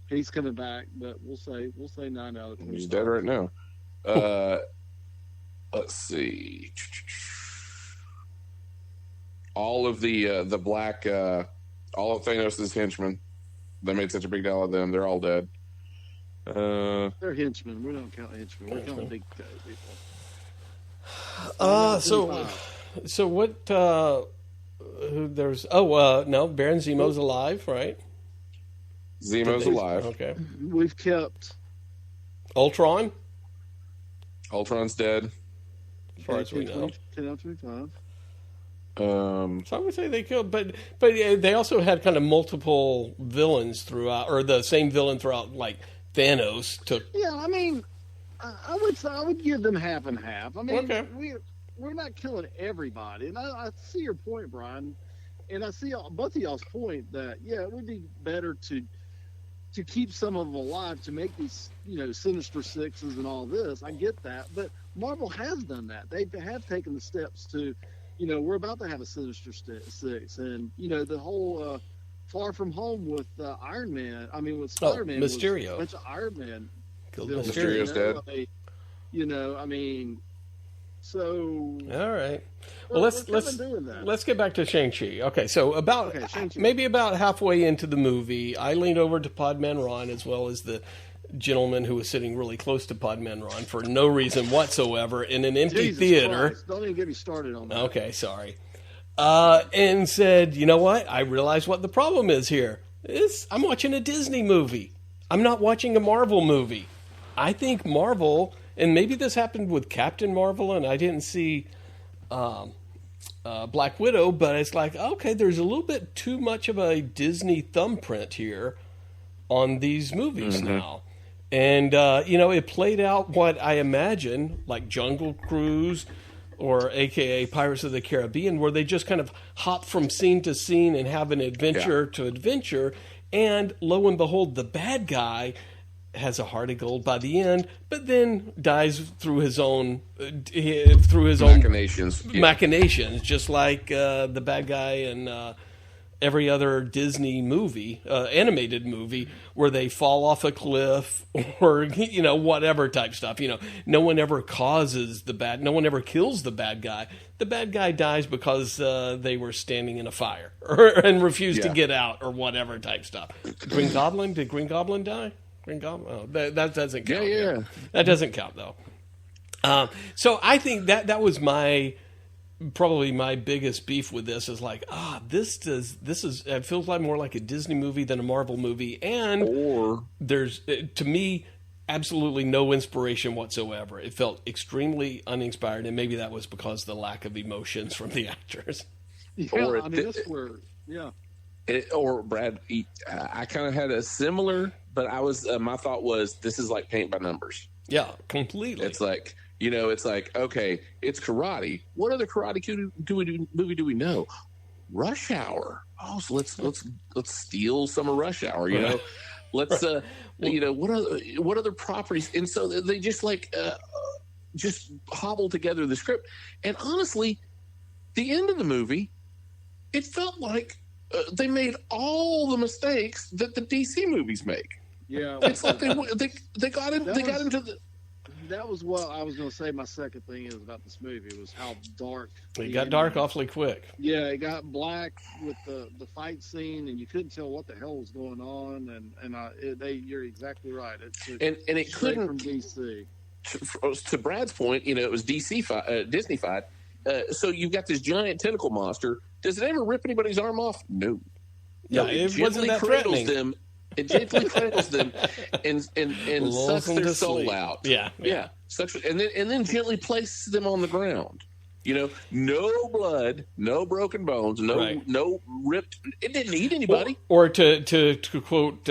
He's coming back, but we'll say 9 out of 25. He's dead right now. Let's see. All of the black, all of Thanos' henchmen. They made such a big deal of them. They're all dead. They're henchmen. We don't count henchmen. We count big people. So what? Who there's? No, Baron Zemo's alive, right? Zemo's alive. Okay. We've kept. Ultron, Ultron's dead. as far as we know. 10 out of 25. So I would say they killed, but they also had kind of multiple villains throughout, or the same villain throughout. Like Thanos took. Yeah, I mean, I would give them half and half. I mean, Okay. we're not killing everybody, and I see your point, Brian, and I see both of y'all's point that it would be better to keep some of them alive to make these Sinister Sixes and all this. I get that, but Marvel has done that. They have taken the steps to, we're about to have a Sinister Six, and the whole Far From Home with Iron Man. I mean, with Spider-Man, Mysterio. was a bunch of Iron Man. Killed villains, Mysterio's dead. I mean, so All right. Well, we're let's kinda doing that. let's get back to Shang-Chi. Okay, so Shang-Chi. maybe about halfway into the movie, I leaned over to Podman Ron as well as the gentleman who was sitting really close to Podman Ron for no reason whatsoever in an empty Jesus theater. Christ, don't even get me started on that. Okay, sorry. And said, you know what? I realize what the problem is here. I'm watching a Disney movie. I'm not watching a Marvel movie. I think Marvel, and maybe this happened with Captain Marvel, and I didn't see Black Widow, but it's like, okay, there's a little bit too much of a Disney thumbprint here on these movies now. And, it played out what I imagine, like Jungle Cruise or AKA Pirates of the Caribbean, where they just kind of hop from scene to scene and have an adventure to adventure. And lo and behold, the bad guy has a heart of gold by the end, but then dies through his own Machinations. machinations, just like the bad guy in every other Disney movie, animated movie, where they fall off a cliff or, whatever type stuff. No one ever no one ever kills the bad guy. The bad guy dies because they were standing in a fire and refused to get out or whatever type stuff. Green Goblin? Did Green Goblin die? Green Goblin? Oh, that doesn't count. Yeah. That doesn't count, though. So I think that was probably my biggest beef with this is like, it feels like more like a Disney movie than a Marvel movie, and there's, to me, absolutely no inspiration whatsoever. It felt extremely uninspired, and maybe that was because of the lack of emotions from the actors. Yeah, that's where, or Brad, I kind of had a similar, but my thought was, this is like paint by numbers. Yeah, completely. It's like, okay, it's karate. What other karate movie do we know? Rush Hour. Oh, so let's steal some of Rush Hour. Let's what other properties? And so they just just hobble together the script. And honestly, the end of the movie, it felt like they made all the mistakes that the DC movies make. Yeah, it's like they got into the. That was what I was going to say. My second thing is about this movie was how dark. It got dark awfully quick. Yeah, it got black with the fight scene, and you couldn't tell what the hell was going on. And you're exactly right. And it couldn't from DC. To Brad's point, it was Disney-fied. So you've got this giant tentacle monster. Does it ever rip anybody's arm off? No. Yeah, it wasn't that threatening. It gently cradles them and sucks their soul out. Yeah. And then gently places them on the ground. No blood, no broken bones, no ripped. It didn't eat anybody. Or to quote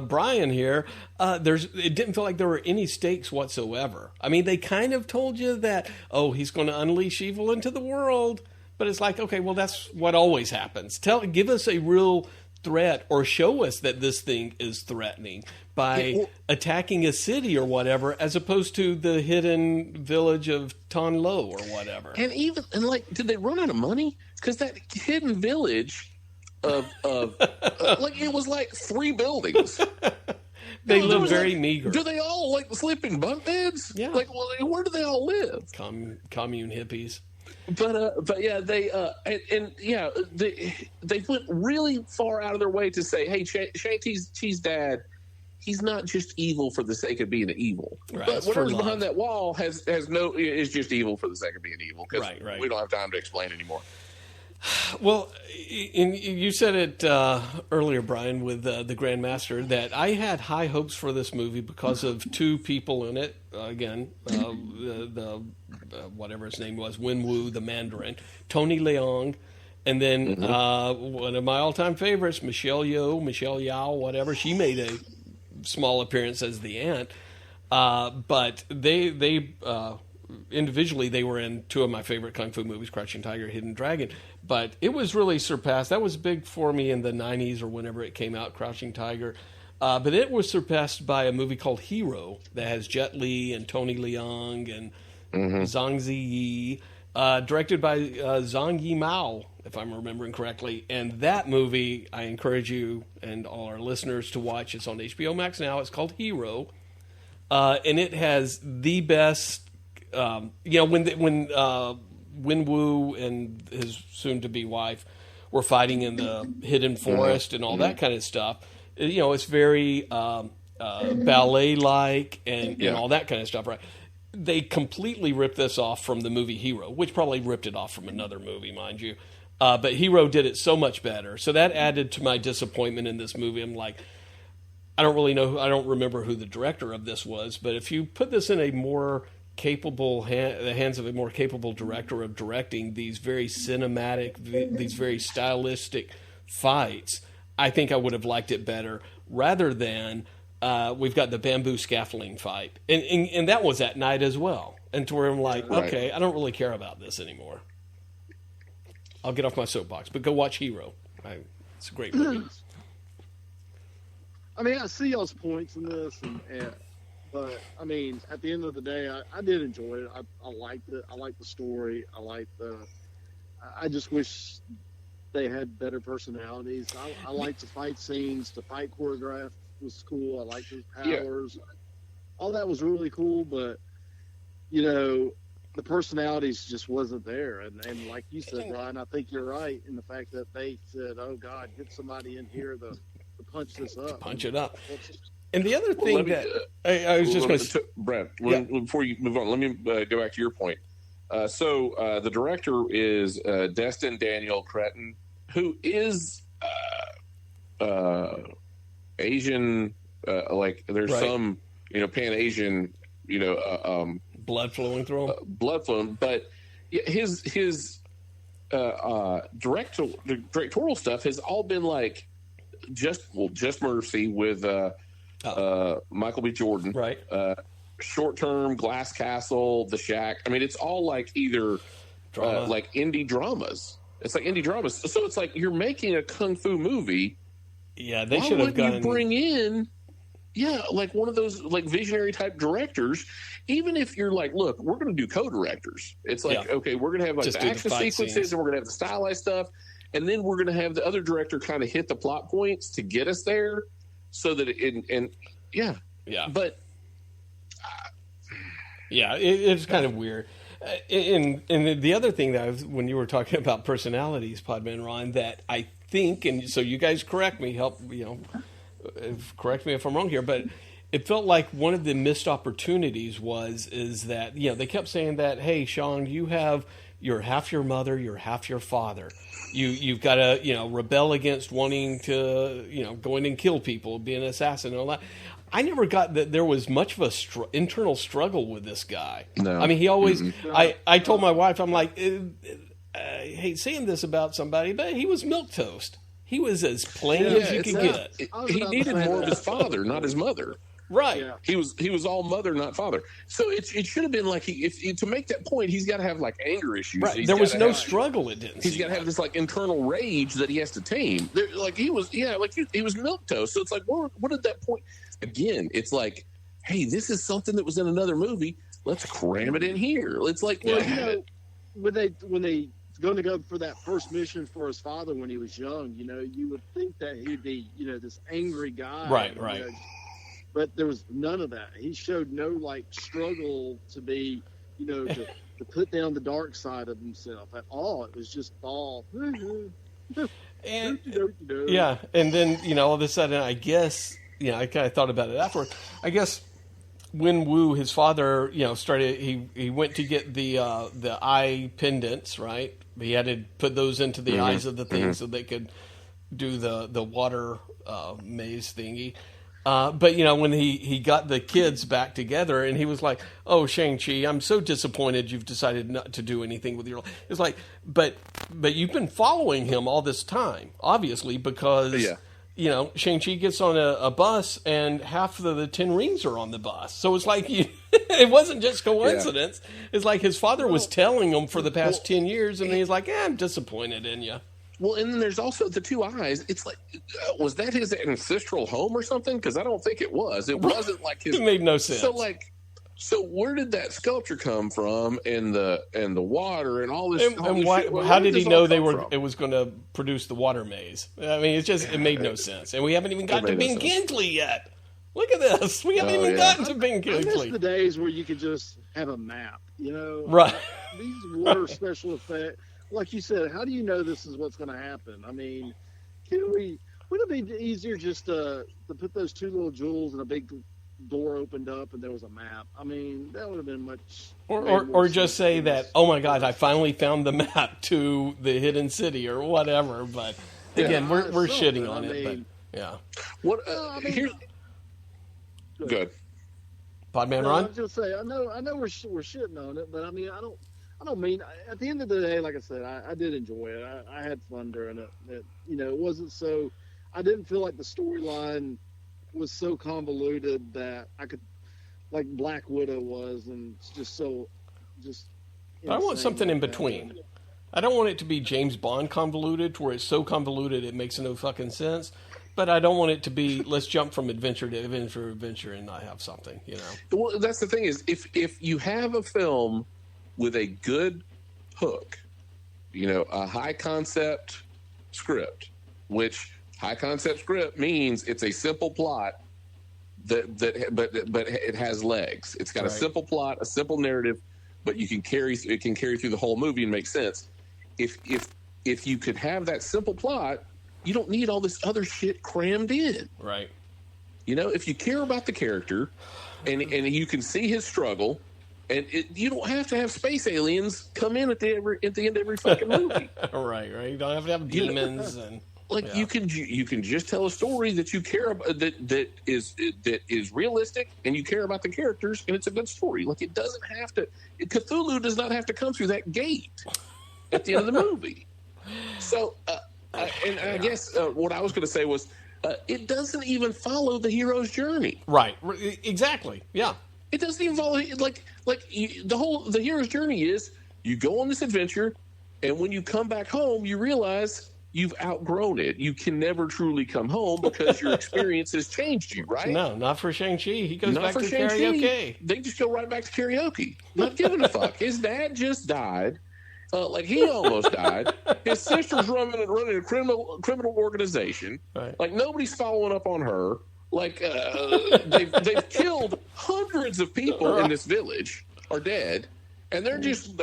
Brian here, it didn't feel like there were any stakes whatsoever. I mean, they kind of told you that he's going to unleash evil into the world, but it's like, okay, well, that's what always happens. Give us a real threat, or show us that this thing is threatening by attacking a city or whatever, as opposed to the hidden village of Tonlo or whatever. And did they run out of money? Because that hidden village of it was like 3 buildings. They live very meager. Do they all sleep in bunk beds? Yeah. Where do they all live? Commune hippies. But yeah, they went really far out of their way to say, hey, Shang-Chi's dad, he's not just evil for the sake of being evil. Right, but whatever's behind that wall is just evil for the sake of being evil. Because we don't have time to explain anymore. Well, you said it earlier, Brian, with the Grandmaster, that I had high hopes for this movie because of 2 people in it. Again, the whatever his name was, Wenwu, the Mandarin, Tony Leung, and then one of my all-time favorites, Michelle Yao, whatever. She made a small appearance as the aunt, but they individually, they were in 2 of my favorite kung fu movies, Crouching Tiger, Hidden Dragon. But it was really surpassed. That was big for me in the 90s or whenever it came out, Crouching Tiger. But it was surpassed by a movie called Hero that has Jet Li and Tony Leung and Zhang Ziyi, directed by Zhang Yimou, if I'm remembering correctly. And that movie, I encourage you and all our listeners to watch. It's on HBO Max now. It's called Hero. And it has the best... when Wenwu and his soon-to-be wife were fighting in the hidden forest and all that kind of stuff, it's very ballet-like and all that kind of stuff, right? They completely ripped this off from the movie Hero, which probably ripped it off from another movie, mind you. But Hero did it so much better. So that added to my disappointment in this movie. I'm like, I don't really know. I don't remember who the director of this was, but if you put this in a more capable the hands of a more capable director of directing these very cinematic, these very stylistic fights, I think I would have liked it better rather than we've got the bamboo scaffolding fight. And that was at night as well. And to where I'm like, okay, I don't really care about this anymore. I'll get off my soapbox, but go watch Hero. It's a great movie. I mean, I see y'all's points in this, but I mean, at the end of the day, I did enjoy it. I liked it. I liked the story. I just wish they had better personalities. I liked the fight scenes. The fight choreograph was cool. I liked his powers. Yeah. All that was really cool, but, you know, the personalities just wasn't there. And like you said, Ryan, I think you're right in the fact that they said, oh, God, get somebody in here to punch this up. Punch it up. And the other thing I was just going to... Brent, before you move on, let me go back to your point. So the director is Destin Daniel Cretton, who is Asian, like there's some, you know, Pan-Asian, you know... blood flowing through him? Blood flowing, but his directorial stuff has all been like Just Mercy with Michael B. Jordan. Right. Short Term, Glass Castle, The Shack. I mean, it's all like either like indie dramas. It's like indie dramas. So it's like you're making a kung fu movie. Yeah, they should have gone. You bring in, like one of those like visionary type directors. Even if you're like, look, we're going to do co-directors. It's like, okay, we're going to have like the action sequences, and we're going to have the stylized stuff, and then we're going to have the other director kind of hit the plot points to get us there, so that but. Yeah, it's kind of weird. And the other thing that when you were talking about personalities, Podman Ron, that I think, and so you guys correct me, correct me if I'm wrong here, but it felt like one of the missed opportunities is that, you know, they kept saying that, hey, Sean, you're half your mother, you're half your father. You've got to, you know, rebel against wanting to, you know, go in and kill people, be an assassin and all that. I never got that there was much of a internal struggle with this guy. No. I mean, he always, I told my wife, I'm like, I hate saying this about somebody, but he was milquetoast. He was as plain as you could get. He needed more of his father, not his mother. Right. Yeah. He was all mother, not father. So it should have been like to make that point, he's got to have like anger issues. Right. There was no struggle. It didn't. He's got to have this like internal rage that he has to tame. Like he was milquetoast. So it's like, what at that point? Again, it's like, hey, this is something that was in another movie. Let's cram it in here. It's like, well, you know, when they going to go for that first mission for his father when he was young, you know, you would think that he'd be, you know, this angry guy. Right. You know, but there was none of that. He showed no like struggle to be, you know, to put down the dark side of himself at all. It was just all. And yeah, and then, you know, all of a sudden, I guess, you know, I kind of thought about it afterward. I guess when Wu, his father, you know, started, he went to get the eye pendants, right? He had to put those into the eyes of the thing so they could do the water maze thingy. But, you know, when he got the kids back together and he was like, oh, Shang-Chi, I'm so disappointed you've decided not to do anything with your life. It's like, but you've been following him all this time, obviously, because, you know, Shang-Chi gets on a bus and half of the 10 rings are on the bus. So it's like, it wasn't just coincidence. Yeah. It's like his father was telling him for the past 10 years and he's like, I'm disappointed in you. Well, and then there's also the two eyes. It's like, was that his ancestral home or something? Because I don't think it was. It wasn't like his. It made no sense. So where did that sculpture come from? And the water and all this. And how did he know it was going to produce the water maze? I mean, it made no sense. And we haven't even gotten to Ben Kingsley yet. Look at this. We haven't even gotten to Ben Kingsley. I miss the days where you could just have a map. You know, right? These water special effects. Like you said, how do you know this is what's going to happen? I mean, wouldn't it be easier just to put those two little jewels and a big door opened up and there was a map? I mean, that would have been much. Or just say that, oh my God, I finally found the map to the hidden city or whatever. But again, we're shitting on it. But yeah. What? Here's good. Podman Ron? I was just say, I know we're shitting on it, but I mean, I don't mean, at the end of the day, like I said, I did enjoy it. I had fun during it. You know, it wasn't so, I didn't feel like the storyline was so convoluted that I could, like Black Widow was, and just so, I want something in between. I don't want it to be James Bond convoluted, to where it's so convoluted it makes no fucking sense. But I don't want it to be, let's jump from adventure to adventure and not have something, you know. Well, that's the thing is, if you have a film with a good hook, you know, a high concept script, which high concept script means it's a simple plot but it has legs. It's got a simple plot, a simple narrative, but it can carry through the whole movie and make sense. If you could have that simple plot, you don't need all this other shit crammed in. Right. You know, if you care about the character and you can see his struggle, and you don't have to have space aliens come in at the end of every fucking movie. Right. You don't have to have demons you can just tell a story that you care about, that is realistic, and you care about the characters, and it's a good story. Like, it doesn't have to. Cthulhu does not have to come through that gate at the end of the movie. So, I guess what I was going to say was, it doesn't even follow the hero's journey. Right. Exactly. Yeah. It doesn't even follow the hero's journey is you go on this adventure, and when you come back home, you realize you've outgrown it. You can never truly come home because your experience has changed you, right? No, not for Shang Chi. He goes back to karaoke. They just go right back to karaoke. Not giving a fuck. His dad just died. He almost died. His sister's running a criminal organization. Right. Like, nobody's following up on her. Like, they've killed hundreds of people in this village are dead, and they're just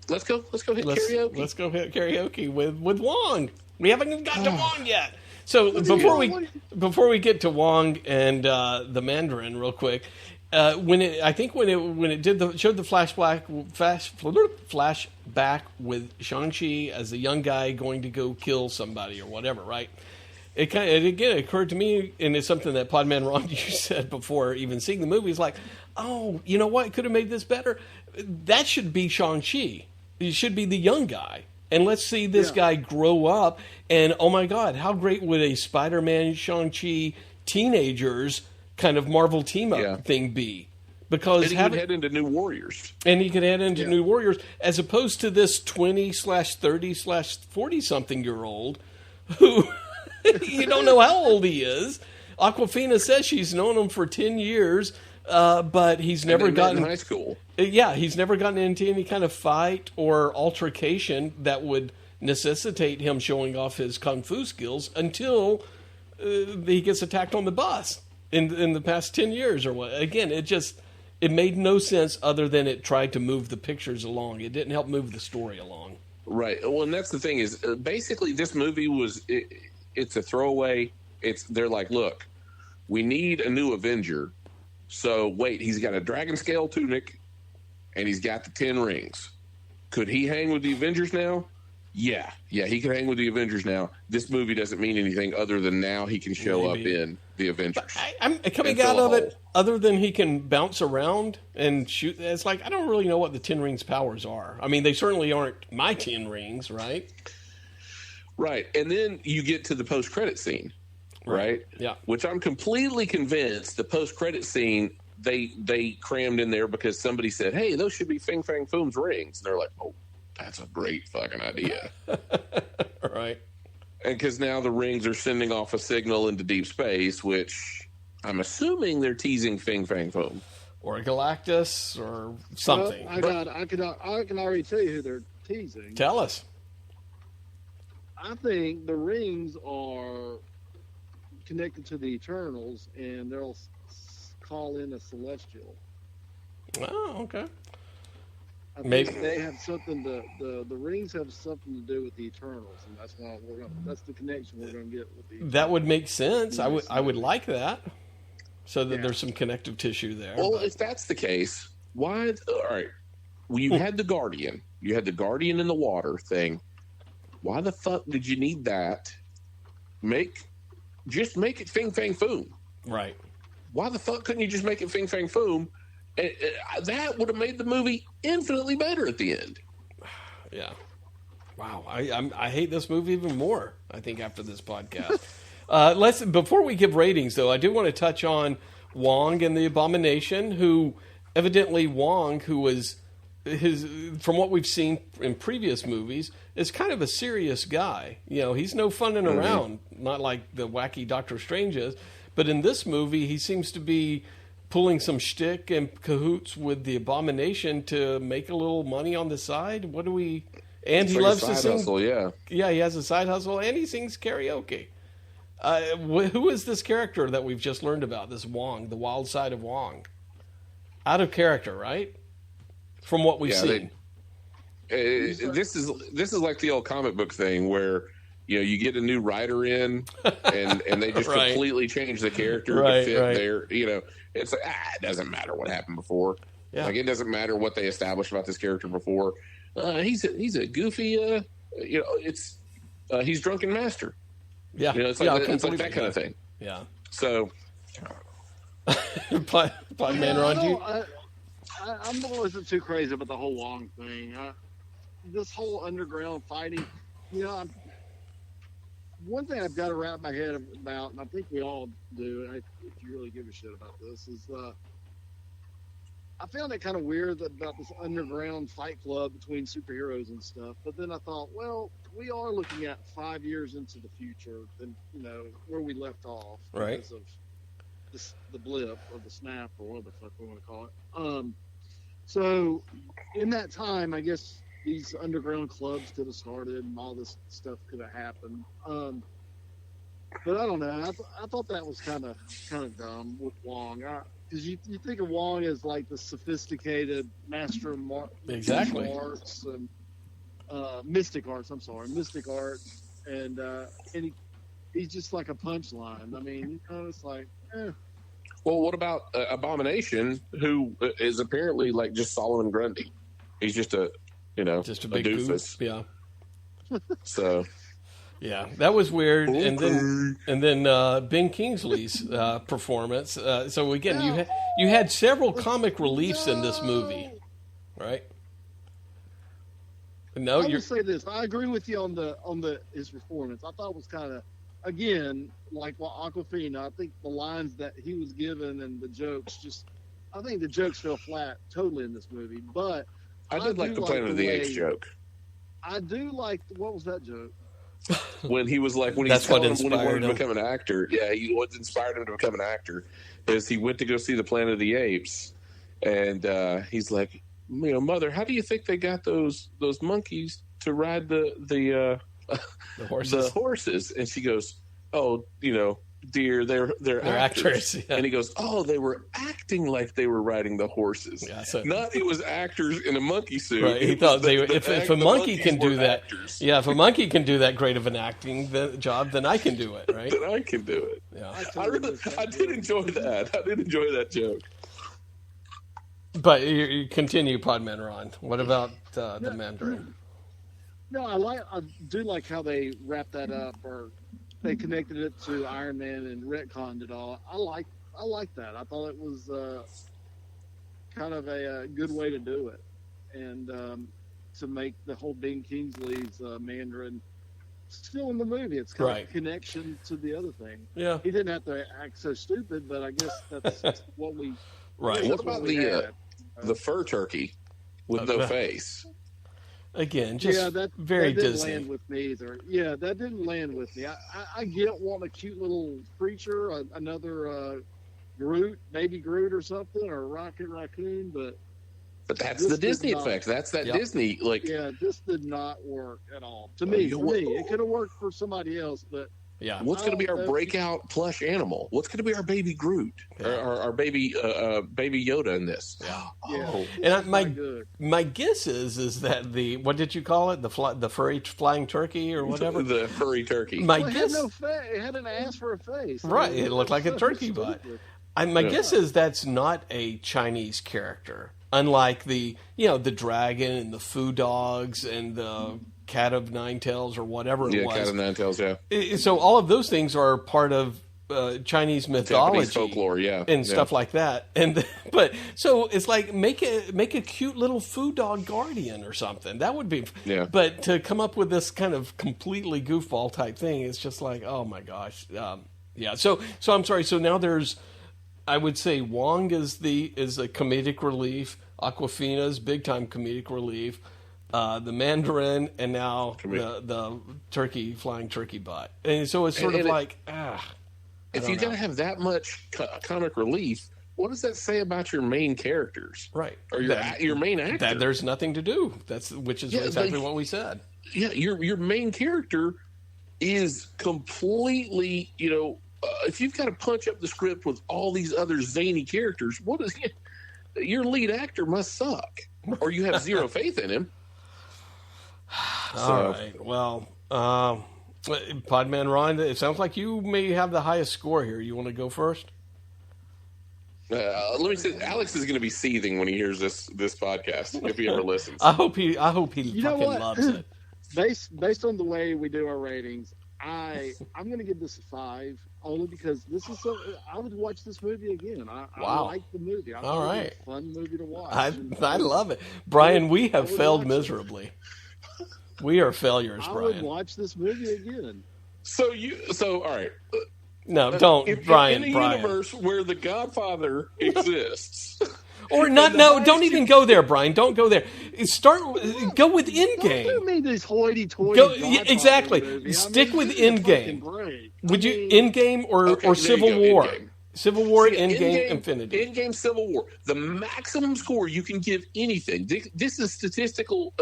let's go hit karaoke. Let's go hit karaoke with Wong. We haven't even gotten to Wong yet. So before we get to Wong and the Mandarin, real quick, when it showed the flashback with Shang-Chi as a young guy going to go kill somebody or whatever, right? It occurred to me, and it's something that Podman Ron, you said before even seeing the movie, is like, oh, you know what? Could have made this better. That should be Shang-Chi. He should be the young guy. And let's see this guy grow up. And, oh, my God, how great would a Spider-Man, Shang-Chi, teenagers kind of Marvel team-up thing be? Because he could head into New Warriors. And he could head into New Warriors, as opposed to this 20/30/40-something-year-old who you don't know how old he is. Aquafina says she's known him for 10 years, but he's never gotten in high school. Yeah, he's never gotten into any kind of fight or altercation that would necessitate him showing off his kung fu skills until he gets attacked on the bus in the past 10 years or what. Again, it made no sense other than it tried to move the pictures along. It didn't help move the story along. Right. Well, and that's the thing is, basically, this movie was. It's a throwaway. They're like, look, we need a new Avenger. So wait, he's got a dragon scale tunic, and he's got the 10 rings. Could he hang with the Avengers now? Yeah, he can hang with the Avengers now. This movie doesn't mean anything other than now he can show up in the Avengers. I'm coming out of it, other than he can bounce around and shoot. It's like, I don't really know what the 10 rings powers are. I mean, they certainly aren't my 10 rings, right? Right, and then you get to the post-credit scene, right? Yeah. Which I'm completely convinced the post-credit scene they crammed in there because somebody said, hey, those should be Fing Fang Foom's rings. And they're like, oh, that's a great fucking idea. Right. And because now the rings are sending off a signal into deep space, which I'm assuming they're teasing Fing Fang Foom. Or Galactus or something. Well, I can already tell you who they're teasing. Tell us. I think the rings are connected to the Eternals, and they'll call in a Celestial. Oh, okay. I think they have something the rings have something to do with the Eternals, and that's why that's the connection we're going to get with the Eternals. That would make sense. I would like that. So that there's some connective tissue there. Well, if that's the case, why? All right, well, you had the Guardian in the water thing. Why the fuck did you need that? Just make it Fing Fang Foom. Right. Why the fuck couldn't you just make it Fing Fang Foom? That would have made the movie infinitely better at the end. Yeah. Wow. I hate this movie even more, I think, after this podcast. Before we give ratings, though, I do want to touch on Wong and the Abomination, who evidently Wong, who was from what we've seen in previous movies, is kind of a serious guy. You know, he's no funning around, not like the wacky Doctor Strange is. But in this movie, he seems to be pulling some shtick and cahoots with the Abomination to make a little money on the side. And he loves to sing. Hustle, yeah. Yeah, he has a side hustle, and he sings karaoke. Who is this character that we've just learned about? This Wong, the wild side of Wong. Out of character, right? From what we've seen. This is like the old comic book thing where you get a new writer in and they just completely change the character to fit their it's like it doesn't matter what happened before. Yeah. Like it doesn't matter what they established about this character before. He's a goofy he's drunken master. Yeah. It's like that kind of thing. Yeah. So Man Ron, I'm not wasn't too crazy about the whole Wong thing. This whole underground fighting, one thing I've got to wrap my head about, and I think we all do, if you really give a shit about this, is I found it kind of weird about this underground fight club between superheroes and stuff. But then I thought, well, we are looking at 5 years into the future than where we left off because of the blip or the snap or whatever the fuck we want to call it. So in that time, I guess these underground clubs could have started and all this stuff could have happened. But I don't know. I thought that was kind of dumb with Wong. Because you think of Wong as like the sophisticated master of martial arts and mystic arts. Mystic arts, and he's just like a punchline. I mean, it's like, Well, what about Abomination, who is apparently like just Solomon Grundy? He's just a big doofus. Yeah. So. Yeah, that was weird. Okay. And then Ben Kingsley's performance. So again, you had several comic reliefs in this movie, right? No, I'll just say this. I agree with you on his performance. I thought it was kind of, again, like Aquafina. I think the lines that he was given and the jokes I think the jokes fell flat totally in this movie. But I did like the Planet of the Apes joke. I do like, what was that joke? When he was like, when he's telling him when he wanted to become an actor, what inspired him to become an actor is he went to go see the Planet of the Apes, and he's like, Mother, how do you think they got those monkeys to ride the horses? The horses? And she goes, oh, dear, they're actors. Yeah. And he goes, oh, they were acting like they were riding the horses. Yeah, so, not it was actors in a monkey suit. Right. He thought if a monkey can do that, if a monkey can do that great of an acting job, then I can do it, right? Then I can do it. Yeah. I did enjoy that. I did enjoy that joke. But you continue, Podman Ron. What about the Mandarin? No, I do like how they wrapped that up, or they connected it to Iron Man and retconned it all. I like that. I thought it was kind of a good way to do it, and to make the whole Ben Kingsley's Mandarin still in the movie. It's kind of a connection to the other thing. Yeah, he didn't have to act so stupid, but I guess that's what we. Right. What about the fur turkey with no face? Again, just very that didn't Disney. Land with me either. Yeah, that didn't land with me. I get wanting a cute little creature, another Groot, baby Groot or something, or Rocket Raccoon, but that's the Disney effect. That's that Disney this did not work at all to me. It could have worked for somebody else, but. Yeah. What's going to be our breakout plush animal? What's going to be our baby Groot? Our baby Yoda in this? Yeah. Oh. And my guess is that what did you call it? The furry flying turkey or whatever? The furry turkey. It had no face. It had an ass for a face. Right. It looked like a turkey butt. My guess is that's not a Chinese character. Unlike the dragon and the foo dogs and the Cat of Nine Tails or whatever it was. Cat of Nine Tails, So all of those things are part of Chinese mythology, Japanese folklore, and stuff like that. And so it's like make a cute little foo dog guardian or something. That would be. Yeah. But to come up with this kind of completely goofball type thing, it's just like, oh my gosh, yeah. So I'm sorry. So now I would say Wong is a comedic relief. Aquafina's big time comedic relief. The Mandarin, and now the flying turkey butt. And so it's sort of like, if you're going to have that much comic relief, what does that say about your main characters? Right. Or your main actor? That there's nothing to do. Which is exactly what we said. Yeah, your main character is completely, if you've got to punch up the script with all these other zany characters, your lead actor must suck, or you have zero faith in him. All right. Well, Podman Ron, it sounds like you may have the highest score here. You want to go first? Let me say, Alex is going to be seething when he hears this podcast, if he ever listens. I hope he fucking loves it. Based on the way we do our ratings, I'm going to give this a 5, only because this is I would watch this movie again. I like the movie. All right. It's a fun movie to watch. I love it. Brian, we have failed miserably. We are failures, Brian. I would watch this movie again. So all right. No, don't, Brian. In a universe where The Godfather exists, or not? No, don't even go there, Brian. Don't go there. Go with Endgame. Don't mean this hoity-toity. Exactly. Movie. Stick with Endgame. Would you Endgame or Civil War? Endgame. Civil War, Endgame, Infinity. Endgame, Civil War. The maximum score you can give anything. This is statistical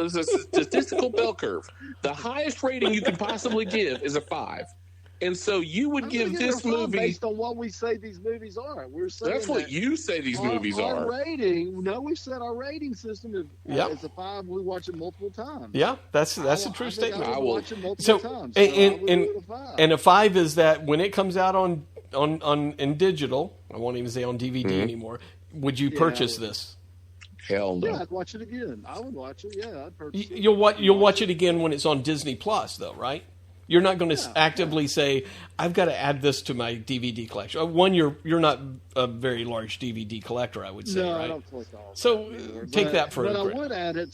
bell curve. The highest rating you could possibly give is a 5. And so you would give this movie based on what we say these movies are. We're saying that's what you say these movies are. Our rating. No, we've said our rating system is a 5. We watch it multiple times. Yeah, that's a true statement. I will watch it multiple times. And a 5 is that when it comes out in digital, I won't even say on DVD anymore. Would you purchase this? Hell no. Yeah, I'd watch it again. I would watch it. Yeah, I'd purchase it. You'll watch it again when it's on Disney Plus, though, right? You're not going to actively say, "I've got to add this to my DVD collection." One, you're not a very large DVD collector, I would say, right? I don't collect all. So take that for a But granted. I would add it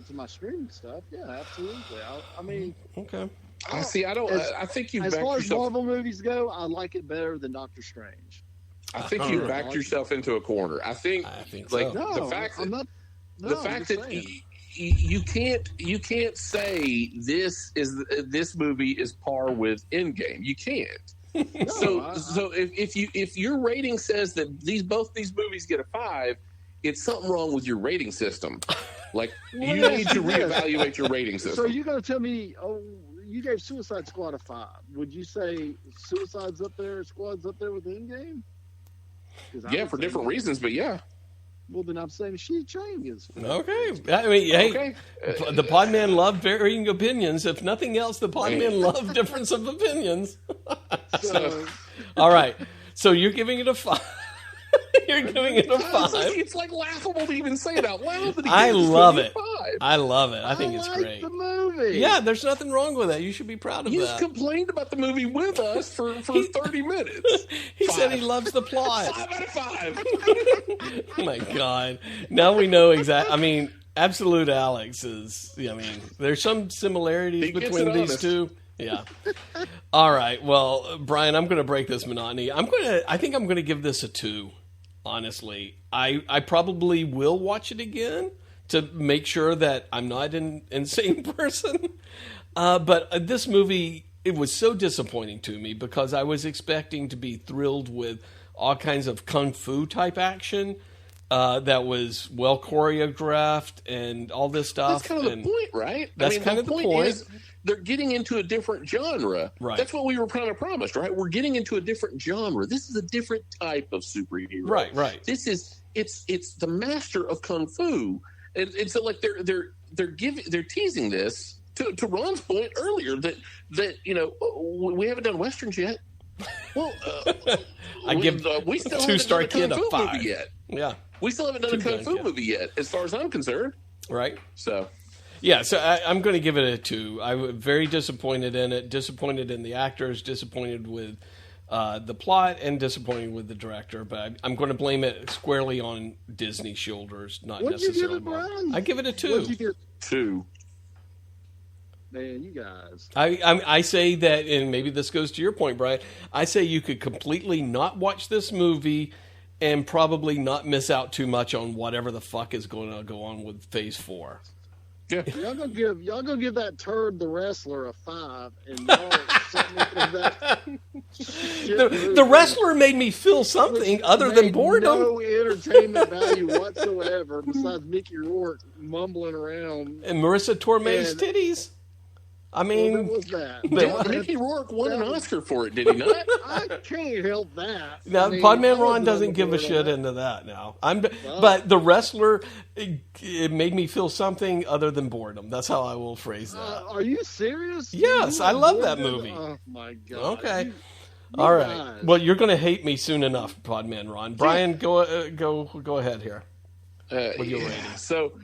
to my streaming stuff. Yeah, absolutely. I mean, okay. I think you as backed far as yourself. Marvel movies go, I like it better than Doctor Strange. I think you backed yourself into a corner. I think like so. the fact that the fact that you can't say this movie is par with Endgame. You can't. So if your rating says that both these movies get a 5, it's something wrong with your rating system. Like you need to reevaluate your rating system. So you're going to tell me, you gave Suicide Squad a 5. Would you say Suicide's up there, Squad's up there with Endgame? Yeah, for different reasons, but yeah. Well, then I'm saying chaCHIng is. Okay. I mean, hey, the Podman loved varying opinions. If nothing else, the Podman loved difference of opinions. All right. So you're giving it a 5. You're giving it a 5. It's like laughable to even say it out loud. I love it. I love it. I think it's great. The movie. Yeah, there's nothing wrong with that. You should be proud of that. He's complained about the movie with us for 30 minutes. He said he loves the plot. 5 out of 5. Oh my God. Now we know exactly. I mean, Absolute Alex is, there's some similarities between these two. Yeah. All right. Well, Brian, I'm going to break this monotony. I think I'm going to give this a 2. Honestly, I probably will watch it again to make sure that I'm not an insane person. But this movie, it was so disappointing to me because I was expecting to be thrilled with all kinds of kung fu type action that was well choreographed and all this stuff. That's kind of the point, right? That's kind of the point. Is they're getting into a different genre. Right. That's what we were kind of promised, right? We're getting into a different genre. This is a different type of superhero. Right. This is it's the master of kung fu, and so like they're teasing this to Ron's point earlier that we haven't done westerns yet. Well, I give we still 2-star kid a 5 yet. Yeah, we still haven't done a kung fu movie yet, as far as I'm concerned. Right. So. Yeah, so I'm going to give it a 2. I was very disappointed in it, disappointed in the actors, disappointed with the plot, and disappointed with the director. But I'm going to blame it squarely on Disney's shoulders, not necessarily mine. I give it a 2. What'd you get? 2. Man, you guys. I say that, and maybe this goes to your point, Brian. I say you could completely not watch this movie and probably not miss out too much on whatever the fuck is going to go on with Phase 4. Yeah. Y'all gonna give that turd the wrestler a 5, and y'all The wrestler made me feel something other than boredom. No entertainment value whatsoever besides Mickey Rourke mumbling around. And Marissa Tomei's titties. I mean, what was that? Mickey Rourke won an Oscar for it, did he not? I can't help that. Now, Podman Ron doesn't give a shit into that now. But the wrestler, it made me feel something other than boredom. That's how I will phrase that. Are you serious? Yes, I love that movie. Oh, my God. Okay. All right. Well, you're going to hate me soon enough, Podman Ron. Brian, go ahead here. With your rating. So,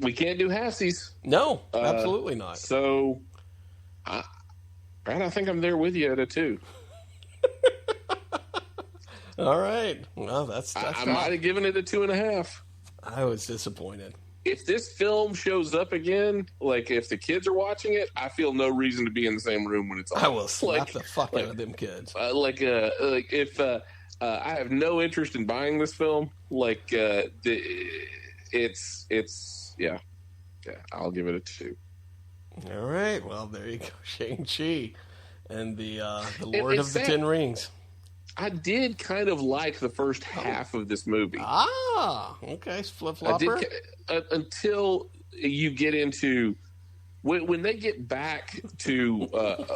we can't do halfsies. No, absolutely not. So, Brad, I think I'm there with you at a 2. All right. Well, that's I might have given it a 2.5. I was disappointed. If this film shows up again, like if the kids are watching it, I feel no reason to be in the same room when it's on. I will slap the fuck out of them kids. If I have no interest in buying this film, yeah, I'll give it a 2. All right, well there you go, Shang Chi, and the Lord of the Ten Rings. I did kind of like the first half of this movie. Okay, flip flopper. Until you get into when they get back to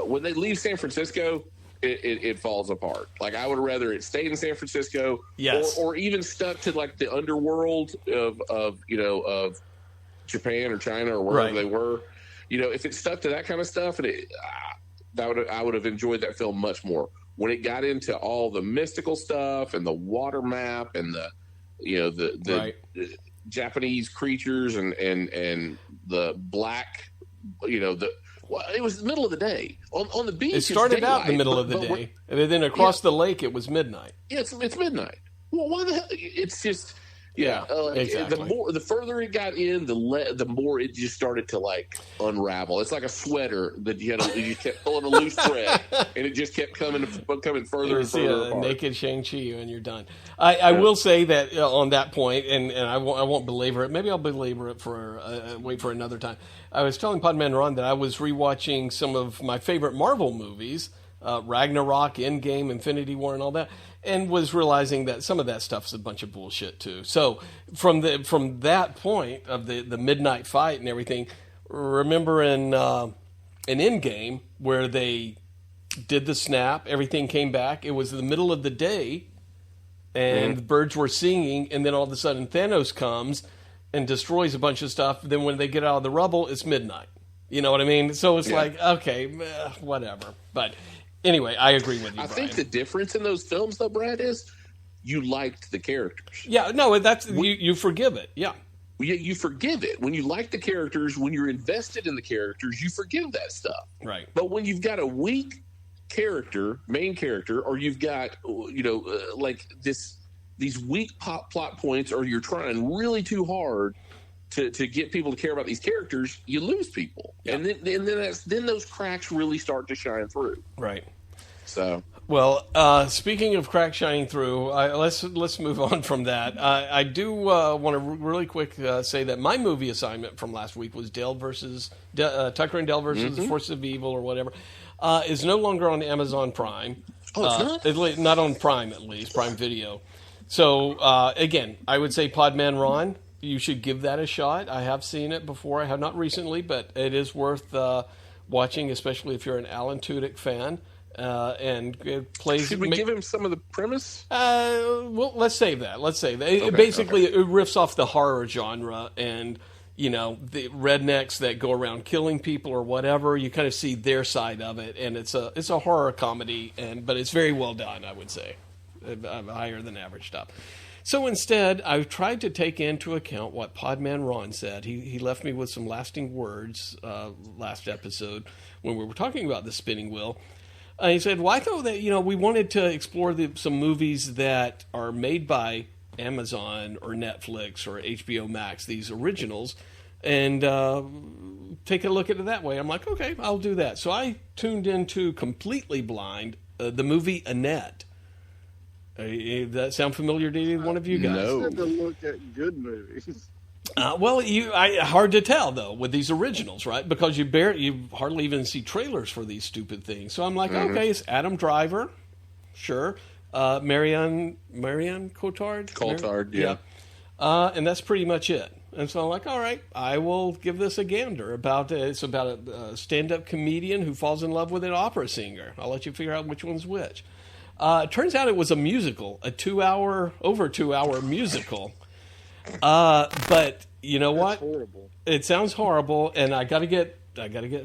when they leave San Francisco. It falls apart. Like I would rather it stayed in San Francisco, yes, or even stuck to like the underworld of Japan or China or wherever they were. If it stuck to that kind of stuff, and I would have enjoyed that film much more. When it got into all the mystical stuff and the water map and the Japanese creatures and the black, it was the middle of the day on the beach. It started out in the middle of the day, and then across the lake it was midnight. Yeah, it's midnight. Well, why the hell? It's just exactly. The further it got in, the more it just started to like unravel. It's like a sweater that you kept pulling a loose thread, and it just kept coming further and further apart. Naked Shang-Chi, and you're done. I will say that on that point, and I won't belabor it. Maybe I'll belabor it for wait for another time. I was telling Podman Ron that I was rewatching some of my favorite Marvel movies, Ragnarok, Endgame, Infinity War, and all that, and was realizing that some of that stuff is a bunch of bullshit too. So from that point of the midnight fight and everything, remember in Endgame where they did the snap, everything came back. It was the middle of the day, and the birds were singing, and then all of a sudden Thanos comes and destroys a bunch of stuff. Then when they get out of the rubble, it's midnight. You know what I mean? So it's like, okay, whatever. But anyway, I agree with you, Brian. I think the difference in those films, though, Brad, is you liked the characters. Yeah, no, that's you forgive it. Yeah. You forgive it. When you like the characters, when you're invested in the characters, you forgive that stuff. Right. But when you've got a weak main character, or you've got, like these weak plot points, or you're trying really too hard to get people to care about these characters, you lose people. Yeah. And then those cracks really start to shine through. Right. So, well, speaking of cracks shining through, let's move on from that. I do want to really quick say that my movie assignment from last week was Tucker and Dale versus Forces of Evil or whatever, is no longer on Amazon Prime. Oh, it's not? Not on Prime, at least, Prime Video. So, again, I would say Podman Ron, you should give that a shot. I have seen it before. I have not recently, but it is worth watching, especially if you're an Alan Tudyk fan. And it plays. Should we give him some of the premise? Well, let's save that. Okay, basically, it riffs off the horror genre, and the rednecks that go around killing people or whatever. You kind of see their side of it, and it's a horror comedy, but it's very well done. I would say, higher than average stuff. So instead, I've tried to take into account what Podman Ron said. He left me with some lasting words last episode when we were talking about the spinning wheel. He said, well, I thought that, we wanted to explore some movies that are made by Amazon or Netflix or HBO Max, these originals, and take a look at it that way. I'm like, okay, I'll do that. So I tuned into completely blind the movie Annette. Does that sound familiar to either one of you guys? No. I tend to look at good movies. Well, hard to tell though with these originals, right? Because you hardly even see trailers for these stupid things. So I'm like, okay, it's Adam Driver, sure, Marianne Cotillard, yeah. And that's pretty much it. And so I'm like, all right, I will give this a gander. It's about a stand-up comedian who falls in love with an opera singer. I'll let you figure out which one's which. It turns out it was a musical, over 2 hour musical. But you know what? Horrible. It sounds horrible, and I gotta get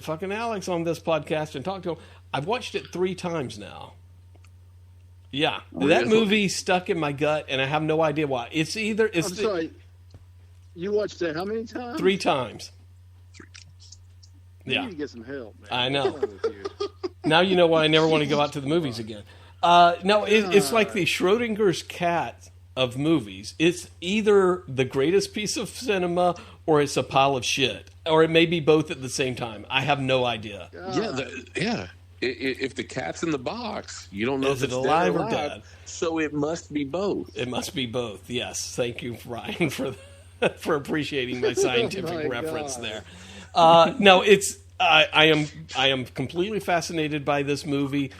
fucking Alex on this podcast and talk to him. I've watched it 3 times now. Yeah, that movie stuck in my gut, and I have no idea why. I'm sorry. You watched it how many times? 3 times. You need to get some help, man. I know. Now you know why I never want to go out to the movies again. No, it's like the Schrodinger's cat of movies. It's either the greatest piece of cinema or it's a pile of shit. Or it may be both at the same time. I have no idea. Yeah. If the cat's in the box, you don't know if it's alive or dead. So it must be both. It must be both. Yes. Thank you, Ryan, for appreciating my scientific reference there. No, I am completely fascinated by this movie.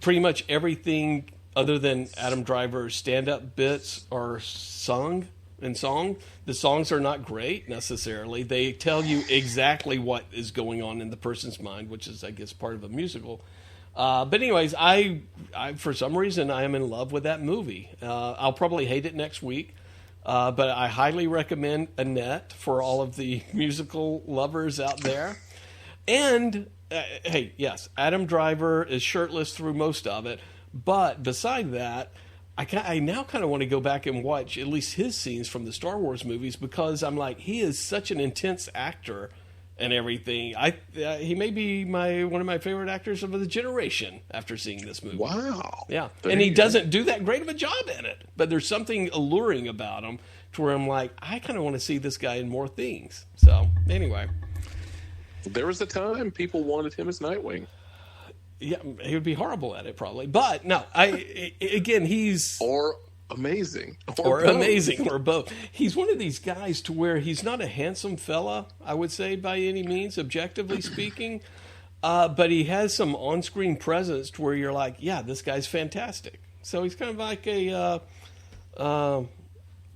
Pretty much everything other than Adam Driver's stand-up bits are sung. The songs are not great necessarily. They tell you exactly what is going on in the person's mind, which is, I guess, part of a musical. But anyways, I for some reason I am in love with that movie. I'll probably hate it next week. But I highly recommend Annette for all of the musical lovers out there. And, hey, yes, Adam Driver is shirtless through most of it. But beside that, I now kind of want to go back and watch at least his scenes from the Star Wars movies because I'm like, he is such an intense actor and everything. He may be one of my favorite actors of the generation after seeing this movie. Wow. Yeah. And he doesn't do that great of a job in it. But there's something alluring about him to where I'm like, I kind of want to see this guy in more things. So, anyway. There was a time people wanted him as Nightwing. Yeah, he would be horrible at it probably. But, no, he's... Or amazing. Or amazing, or both. He's one of these guys to where he's not a handsome fella, I would say, by any means, objectively speaking. But he has some on-screen presence to where you're like, yeah, this guy's fantastic. So he's kind of like a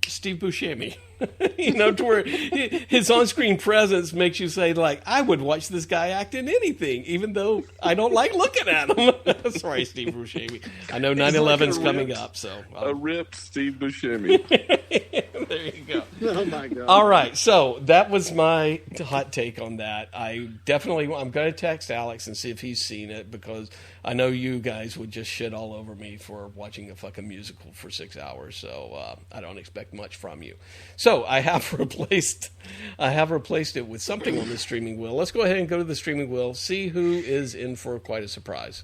Steve Buscemi. To where his on-screen presence makes you say, like, I would watch this guy act in anything, even though I don't like looking at him. Sorry, Steve Buscemi. I know 9/11's coming up, so... A ripped Steve Buscemi. There you go. Oh, my God. All right, so that was my hot take on that. I'm going to text Alex and see if he's seen it, because I know you guys would just shit all over me for watching a fucking musical for 6 hours, so I don't expect much from you. So I have replaced it with something on the streaming wheel. Let's go ahead and go to the streaming wheel, see who is in for quite a surprise.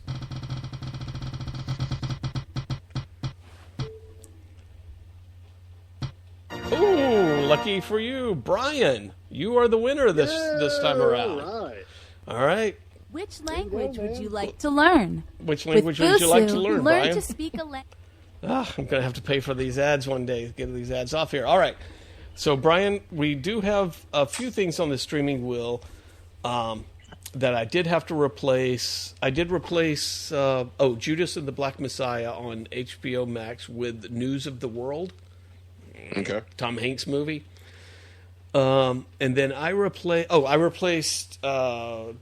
Oh, lucky for you, Brian. You are the winner this time around. All right. Which language would you like to learn? Which language would you like to learn, Brian? Learn to speak a language. I'm going to have to pay for these ads one day. Get these ads off here. All right. So, Brian, we do have a few things on the streaming wheel that I did have to replace. I did replace Judas and the Black Messiah on HBO Max with News of the World. Okay. Tom Hanks movie. And then I replaced Tucker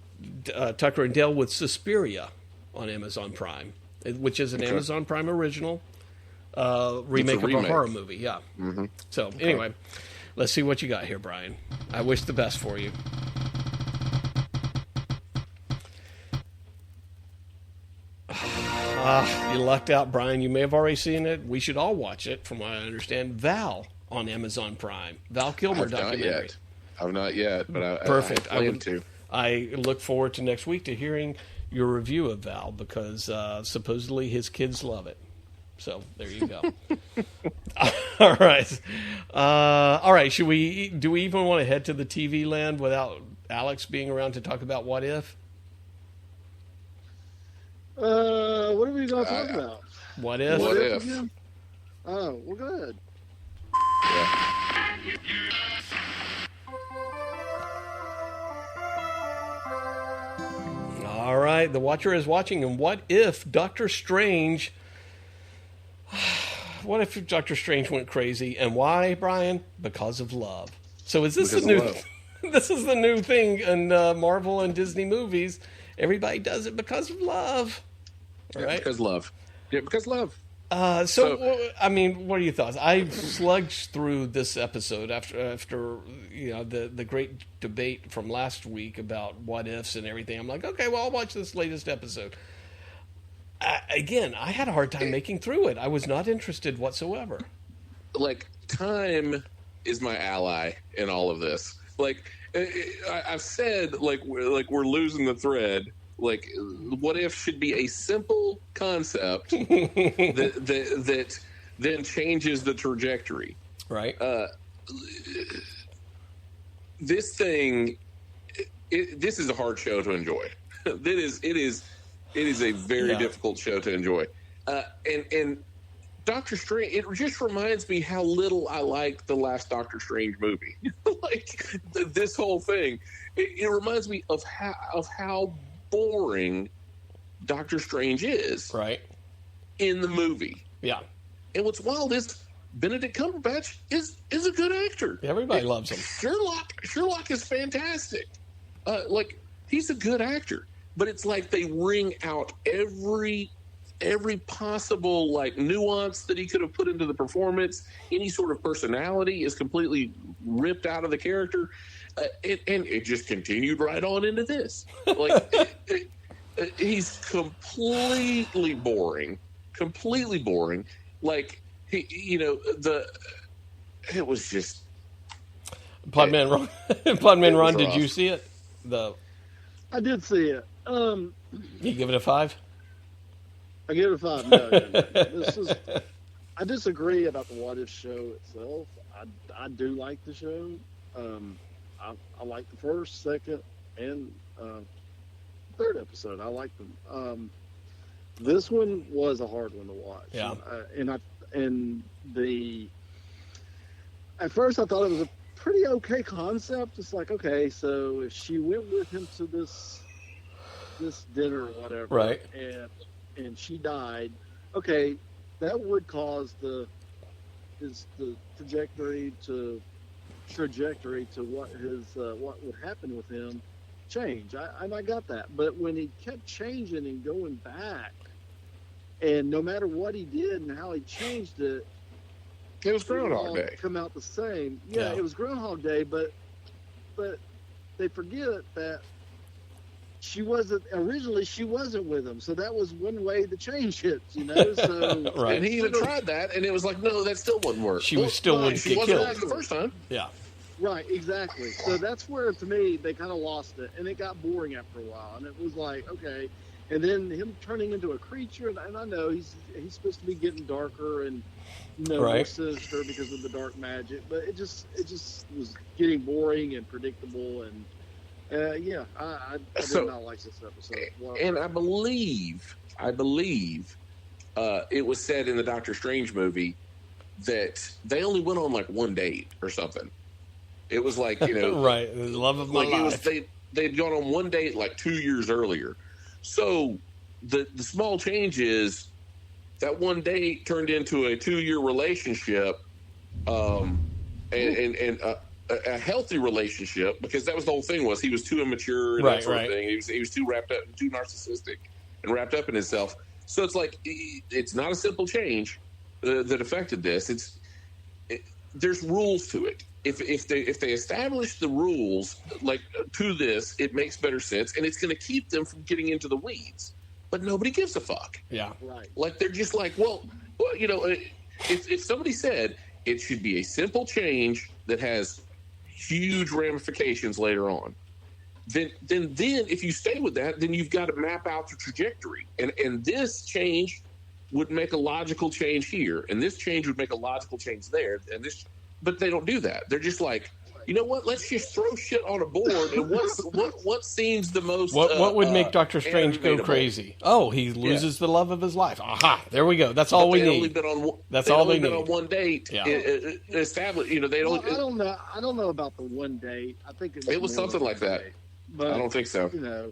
and Dale with Suspiria on Amazon Prime, which is an Amazon Prime original remake of a horror movie. Yeah. Mm-hmm. So anyway, let's see what you got here, Brian. I wish the best for you. You lucked out, Brian. You may have already seen it. We should all watch it, from what I understand. Val on Amazon Prime. Val Kilmer documentary. I've not yet, but Perfect. I plan to. I look forward to next week to hearing your review of Val, because supposedly his kids love it. So there you go. All right. All right. Do we even want to head to the TV land without Alex being around to talk about What If? What are we going to talk about? What If? What If? Again? Oh, well, go ahead. Yeah. why the Watcher is watching, and what if Doctor Strange... What if Doctor Strange went crazy, and why, Brian? Because of love. So is this the new... This is the new thing in Marvel and Disney movies. Everybody does it because of love. Right? Because love. Yeah, because love. I mean, what are your thoughts? I slugged through this episode after the great debate from last week about what ifs and everything. I'm like, okay, well, I'll watch this latest episode. Again, I had a hard time making through it. I was not interested whatsoever. Like, time is my ally in all of this. Like, I've said, like we're losing the thread. Like, what if should be a simple concept that then changes the trajectory. Right. This thing, this is a hard show to enjoy. It is a very difficult show to enjoy. And Doctor Strange, it just reminds me how little I like the last Doctor Strange movie. Like, this whole thing, it reminds me of how boring Doctor Strange is, right, in the movie. Yeah. And what's wild is Benedict Cumberbatch is a good actor. Everybody loves him. Sherlock is fantastic. Like, he's a good actor, but it's like they wring out every possible, like, nuance that he could have put into the performance. Any sort of personality is completely ripped out of the character. And it just continued right on into this. Like, he's completely boring. Like, it was just. Podman Ron, did you see it? I did see it. You give it a 5? I give it a 5. No. I disagree about the What If show itself. I do like the show. I like the first, second, and third episode. I like them. This one was a hard one to watch. Yeah. At first I thought it was a pretty okay concept. It's like, okay, so if she went with him to this dinner or whatever, right, and she died, okay, that would cause the trajectory to what would happen with him change. I got that, but when he kept changing and going back, and no matter what he did and how he changed it, it was Groundhog Day. Come out the same. Yeah, it was Groundhog Day, but they forget that she wasn't with him, so that was one way to change it, So right. And he even tried that, and it was like, no, that still wouldn't work. She wouldn't get killed the first time. Yeah. Right, exactly. So that's where, to me, they kind of lost it, and it got boring after a while. And it was like, okay, and then him turning into a creature, and I know he's supposed to be getting darker and more sinister because of the dark magic, but it just was getting boring and predictable, and I did not like this episode. Wow. And I believe it was said in the Doctor Strange movie that they only went on like one date or something. It was like, right, the love of my life. They'd gone on one date like 2 years earlier. So the small change is that one date turned into a 2-year relationship, and a healthy relationship, because that was the whole thing. Was he was too immature and that sort of thing. He was too wrapped up, too narcissistic, and wrapped up in himself. So it's like, it's not a simple change that affected this. There's rules to it. If they establish the rules like to this, it makes better sense, and it's going to keep them from getting into the weeds. But nobody gives a fuck. Yeah, right. Like, they're just like, well, if somebody said it should be a simple change that has huge ramifications later on, then if you stay with that, then you've got to map out the trajectory, and this change would make a logical change here, and this change would make a logical change there, but they don't do that. They're just like, you know what? Let's just throw shit on a board, and what seems the most what would make Doctor Strange go crazy? Oh, he loses the love of his life. Aha! There we go. That's all we need. That's all they need. On one date. Yeah. Established. They don't. I don't know. I don't know about the one date. I think it was something like that. But, I don't think so.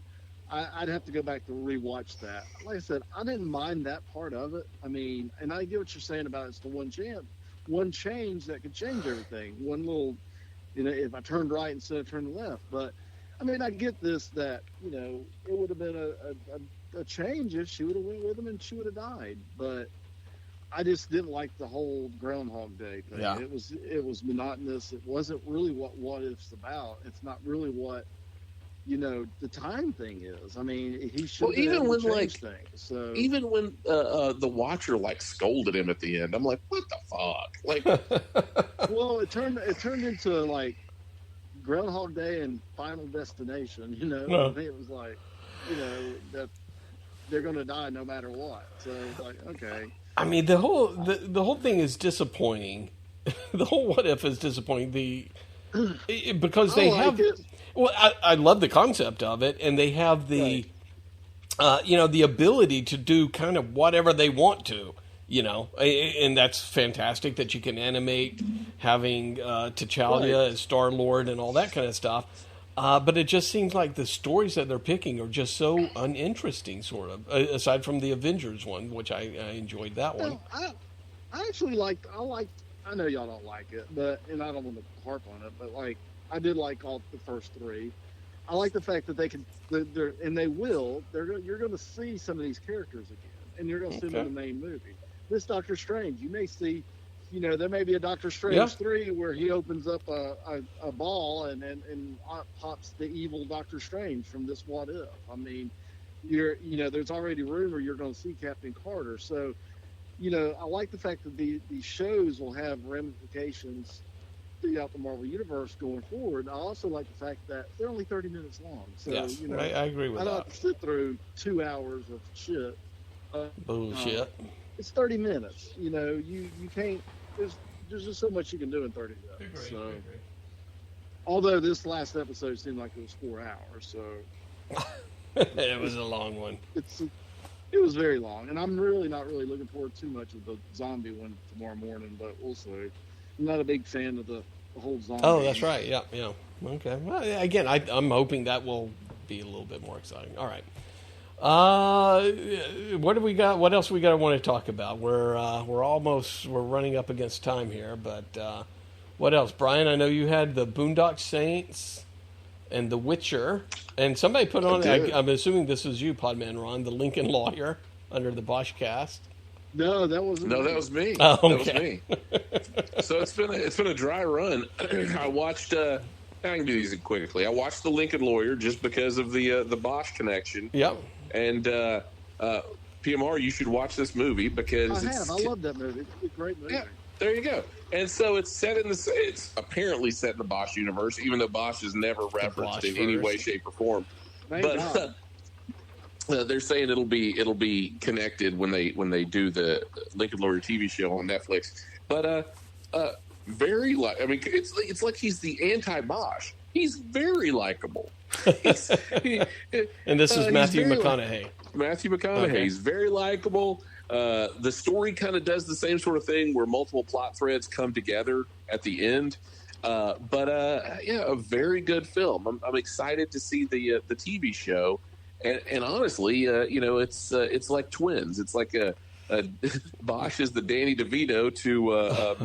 I'd have to go back to rewatch that. Like I said, I didn't mind that part of it. I mean, and I get what you're saying about it's the one change that could change everything. One little, if I turned right instead of turning left. But I mean, I get this that it would have been a change if she would have went with him and she would have died. But I just didn't like the whole Groundhog Day thing. Yeah. It was monotonous. It wasn't really what If's about. It's not really what the time thing is. I mean, he should. Well, even when things. So even when the Watcher scolded him at the end, I'm like, what the fuck? Like, well, it turned into like Groundhog Day and Final Destination. No. I think it was like, that they're going to die no matter what. So it's like, okay. I mean, the whole thing is disappointing. The whole What If is disappointing. Because they have. It. Well, I love the concept of it, and they have the, the ability to do kind of whatever they want to, and that's fantastic that you can animate having T'Challa as Star-Lord and all that kind of stuff. But it just seems like the stories that they're picking are just so uninteresting, sort of, aside from the Avengers one, which I enjoyed that one. I actually I know y'all don't like it, and I don't want to harp on it, but I did like all the first three. I like the fact that you're going to see some of these characters again, and you're going to see them in the main movie. This Doctor Strange, you may see, there may be a Doctor Strange 3 where he opens up a ball and pops the evil Doctor Strange from this What If. I mean, there's already rumor you're going to see Captain Carter. So, I like the fact that these shows will have ramifications throughout the Marvel Universe going forward. I also like the fact that they're only 30 minutes long. So, yes, I agree with that. I don't have to sit through 2 hours of shit. Bullshit. It's 30 minutes. You can't. There's just so much you can do in 30 minutes. Agree. Although this last episode seemed like it was 4 hours, so it was a long one. It was very long, and I'm really not looking forward too much of the zombie one tomorrow morning, but we'll see. I'm not a big fan of the whole zombie. Oh, that's right. Yeah. Okay. Well, again, I'm hoping that will be a little bit more exciting. All right. What do we got? What else we got? Want to talk about? We're running up against time here, but what else, Brian? I know you had the Boondock Saints and The Witcher, and somebody put on. I'm assuming this is you, Podman Ron, the Lincoln Lawyer, under the Boschcast. No, that wasn't. No, that was me. Oh, okay. That was me. So it's been a dry run. I watched. I can do these quickly. I watched the Lincoln Lawyer just because of the Bosch connection. Yep. And PMR, you should watch this movie because I love that movie. It's a great movie. Yeah, there you go. And so it's it's apparently set in the Bosch universe, even though Bosch is never referenced in any way, shape, or form. But they're saying it'll be connected when they do the Lincoln Lawyer TV show on Netflix. But it's like he's the anti-Bosch. He's very likable. And this is Matthew McConaughey. Matthew McConaughey. Okay. He's very likable. The story kind of does the same sort of thing where multiple plot threads come together at the end. But a very good film. I'm excited to see the TV show. And honestly, it's like twins. It's like Bosch is the Danny DeVito to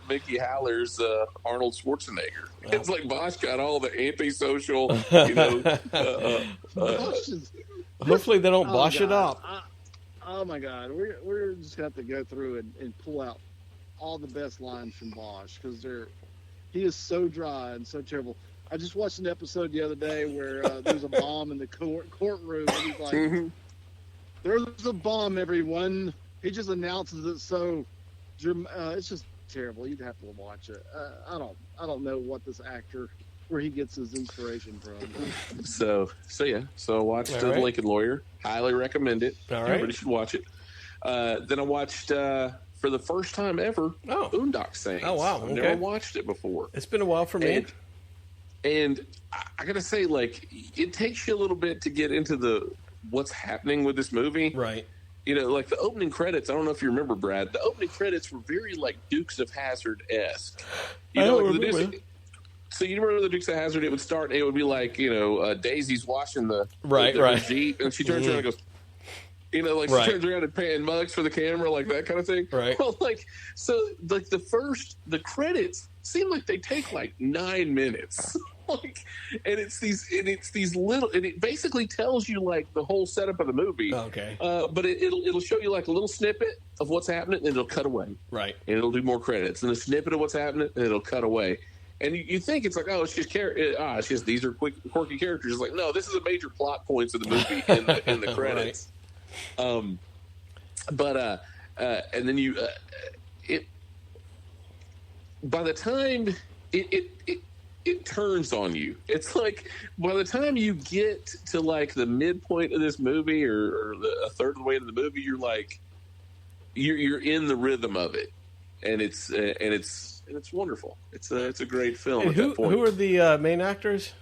Mickey Haller's Arnold Schwarzenegger. Wow. It's like Bosch got all the antisocial, Hopefully they don't Bosch it up. Oh my God, we're just gonna have to go through and pull out all the best lines from Bosch because he is so dry and so terrible. I just watched an episode the other day where there's a bomb in the courtroom, and he's like, "There's a bomb, everyone." He just announces it so. It's just terrible. You'd have to watch it. I don't know what this actor, where he gets his inspiration from. So watched The Lincoln Lawyer. Highly recommend it. All right. Everybody should watch it. Then I watched for the first time ever Boondock Saint. Oh wow! I've never watched it before. It's been a while for me. And I gotta say, it takes you a little bit to get into what's happening with this movie. Right. Like the opening credits, I don't know if you remember, Brad, the opening credits were very Dukes of Hazzard-esque. So you remember the Dukes of Hazzard? It would start. It would be like Daisy's washing the right. Jeep, and she turns around and goes. She turns around and mugs for the camera, like that kind of thing. Right. Well, the credits seem like they take like 9 minutes. And it's these little, and it basically tells you like the whole setup of the movie. Okay. But it'll show you like a little snippet of what's happening, and it'll cut away. Right. And it'll do more credits, and a snippet of what's happening, and it'll cut away. And you think it's like, oh, it's just these are quirky characters. It's like, no, this is a major plot points of the movie in the credits. Right. And then by the time it turns on you, it's like by the time you get to like the midpoint of this movie or a third of the way into the movie, you're like, you're in the rhythm of it, and it's wonderful. It's a great film. And at that point. Who are the main actors?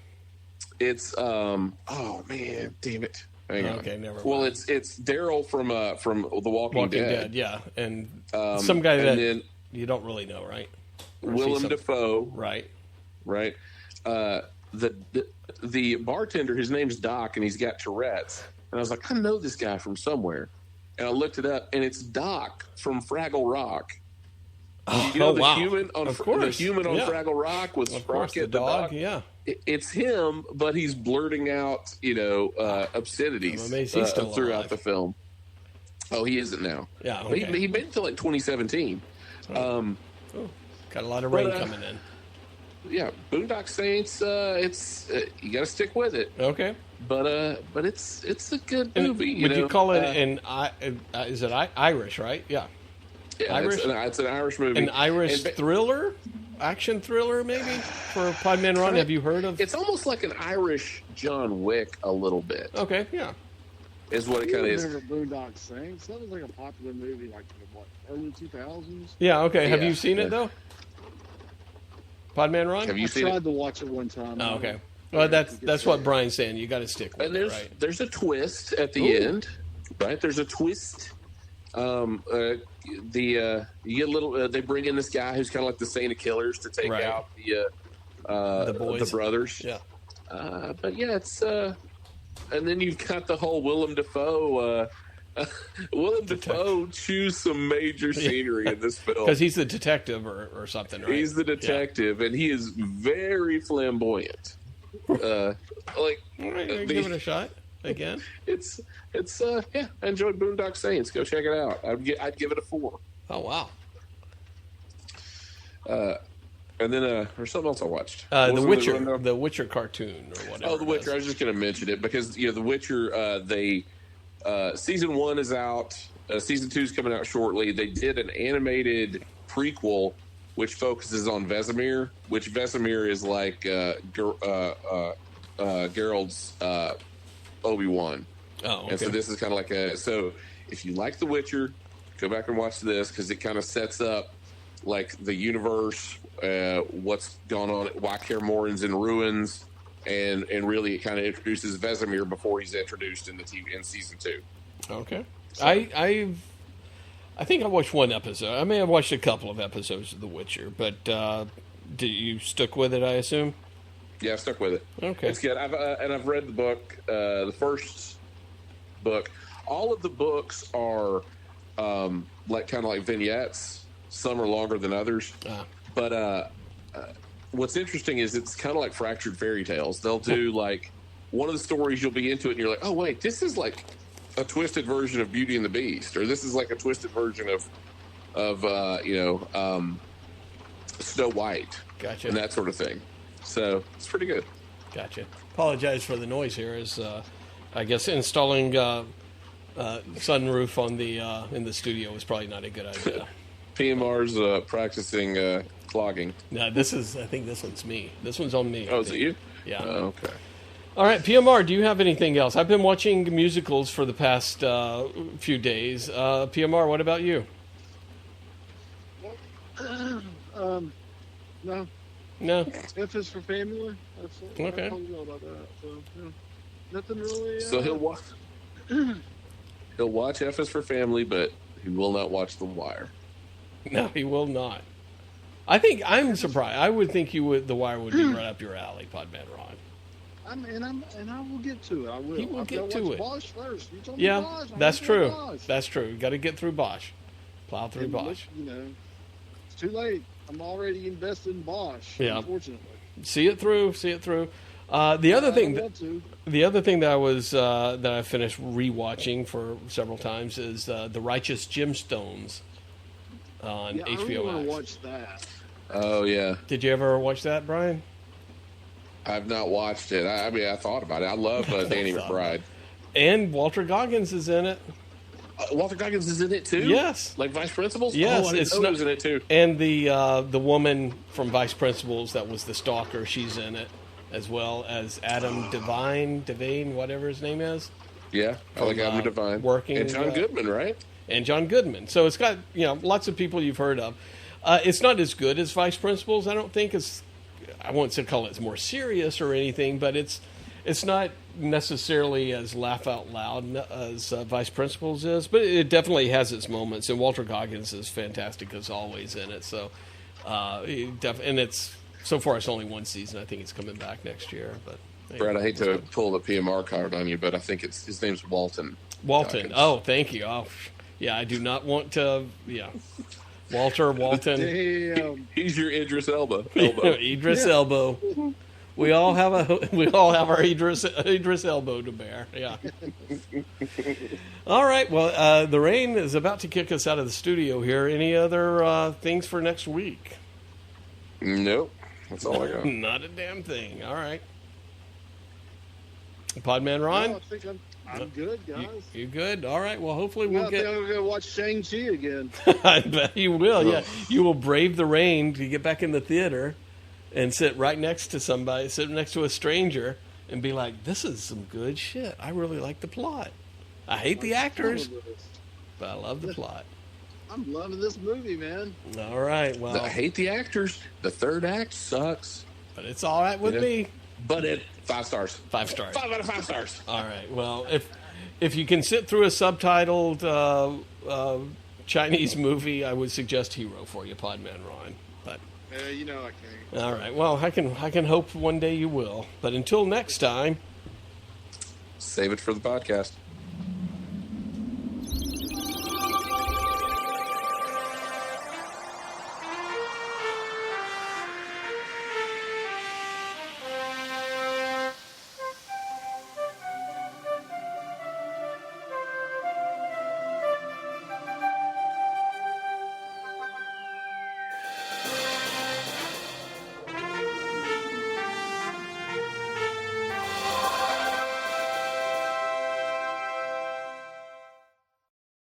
It's oh man, damn it. Hang on. Okay, never mind. Well, it's Daryl from The Walking Dead. Yeah, and some guy that then you don't really know, right? Willem Dafoe, right? The bartender, his name's Doc, and he's got Tourette's. And I was like, I know this guy from somewhere, and I looked it up, and it's Doc from Fraggle Rock. Wow. Human on Fraggle Rock with Sprocket the dog. Yeah. It's him, but he's blurting out, obscenities throughout the film. Oh, he isn't now. Yeah, okay. He made it until like 2017. Got a lot of rain coming in. Yeah, Boondock Saints. You got to stick with it. Okay. But it's a good movie. Would you call it is it Irish? Right? Yeah. Yeah, Irish. It's an Irish movie. An Irish thriller. Action thriller, maybe, for Podman Ron. Have you heard of? It's almost like an Irish John Wick, a little bit. Okay, yeah. Is what it kind of is. Boondock Saints. That was like a popular movie, like in the early 2000s. Yeah. Okay. Have you seen it though? Podman Ron. Have you seen it? I tried to watch it one time. Oh, okay. Well, that's what Brian's saying. You got to stick with it, right? There's a twist at the end, right? There's a twist. You get a little. They bring in this guy who's kind of like the Saint of Killers to take out the boys, the brothers. Yeah. But yeah, it's and then you've got the whole Willem Dafoe. Willem Dafoe chews some major scenery in this film because he's the detective or something, right? He's the detective, and he is very flamboyant. Give it a shot again. It's I enjoyed Boondock Saints. Go check it out. I'd give it a 4. Oh wow. And then there's something else I watched. The Witcher cartoon or whatever. Oh, The Witcher. I was just going to mention it because The Witcher. Season 1 is out. Season 2 is coming out shortly. They did an animated prequel which focuses on Vesemir. Which Vesemir is like Geralt's Obi-Wan. Oh, okay. And so this is kind of like so if you like The Witcher, go back and watch this because it kind of sets up like the universe, what's going on, why Kaer Morhen's in ruins, and really it kind of introduces Vesemir before he's introduced in season 2. Okay. So. I think I watched one episode. I may have watched a couple of episodes of The Witcher, but did you stick with it, I assume? Yeah, I stuck with it. Okay. It's good. I've read the book, the first book. All of the books are kind of like vignettes. Some are longer than others. But what's interesting is it's kind of like fractured fairy tales. They'll do like one of the stories, you'll be into it and you're like, oh wait, this is like a twisted version of Beauty and the Beast, or this is like a twisted version of Snow White. Gotcha. And that sort of thing. So it's pretty good. Gotcha. Apologize for the noise here. As I guess installing sunroof on the in the studio was probably not a good idea. PMR's practicing clogging. No, I think this one's me. This one's on me. Oh, is it you? Yeah. Oh, okay. All right, PMR, do you have anything else? I've been watching musicals for the past few days. PMR, what about you? No. No. F is for family. That's okay. I told you all about that. So, yeah. Nothing really. So he'll watch F is for Family, but he will not watch The Wire. No, he will not. I think I'm surprised. I would think The Wire would be right up your alley, Podman Ron. And I will get to it. I will. He will get to it. Bosch first. You told me Yeah, Bosch. that's true. That's true. You got to get through Bosch. Plow through Bosch. You know, it's too late. I'm already invested in Bosch. Yeah. Unfortunately. See it through. The other thing that I was that I finished rewatching for several times is The Righteous Gemstones on HBO I really want Max. to watch that. Oh yeah. Did you ever watch that, Brian? I've not watched it. I mean, I thought about it. I love Danny McBride. And Walter Goggins is in it. Walter Goggins is in it too. Yes, like Vice Principals. Yes, I didn't know he was in it too. And the woman from Vice Principals that was the stalker, she's in it, as well as Adam Devine, whatever his name is. Yeah, I like Adam Devine. And John Goodman, right? And John Goodman. So it's got lots of people you've heard of. It's not as good as Vice Principals. I don't think I won't say call it more serious or anything, but it's not necessarily as laugh out loud as Vice Principals is, but it definitely has its moments. And Walter Goggins is fantastic as always in it. So, and it's so far it's only one season. I think it's coming back next year. But Brad, I hate to pull the PMR card on you, but I think his name's Walton. Walton. Oh, thank you. Oh, yeah. I do not want to. Yeah. Walton. Damn. He's your Idris Elba. Idris Elba. We all have our Idris Elbow to bear. Yeah. All right. Well, the rain is about to kick us out of the studio here. Any other things for next week? Nope. That's all I got. Not a damn thing. All right. Podman Ron? No, I think I'm good, guys. You good? All right. Well, hopefully we'll get. I'm going to watch Shang Chi again. I bet you will. Yeah, you will brave the rain to get back in the theater and sit right next to somebody, sit next to a stranger, and be like, "This is some good shit. I really like the plot. I hate the actors, but I love the plot." I'm loving this movie, man. All right. Well, I hate the actors. The third act sucks, but it's all right with me. But 5 stars. 5 stars. 5 out of 5 stars. All right. Well, if you can sit through a subtitled Chinese movie, I would suggest Hero for you, Podman Ron. But you know I can't. All right. Well, I can hope one day you will. But until next time, save it for the podcast.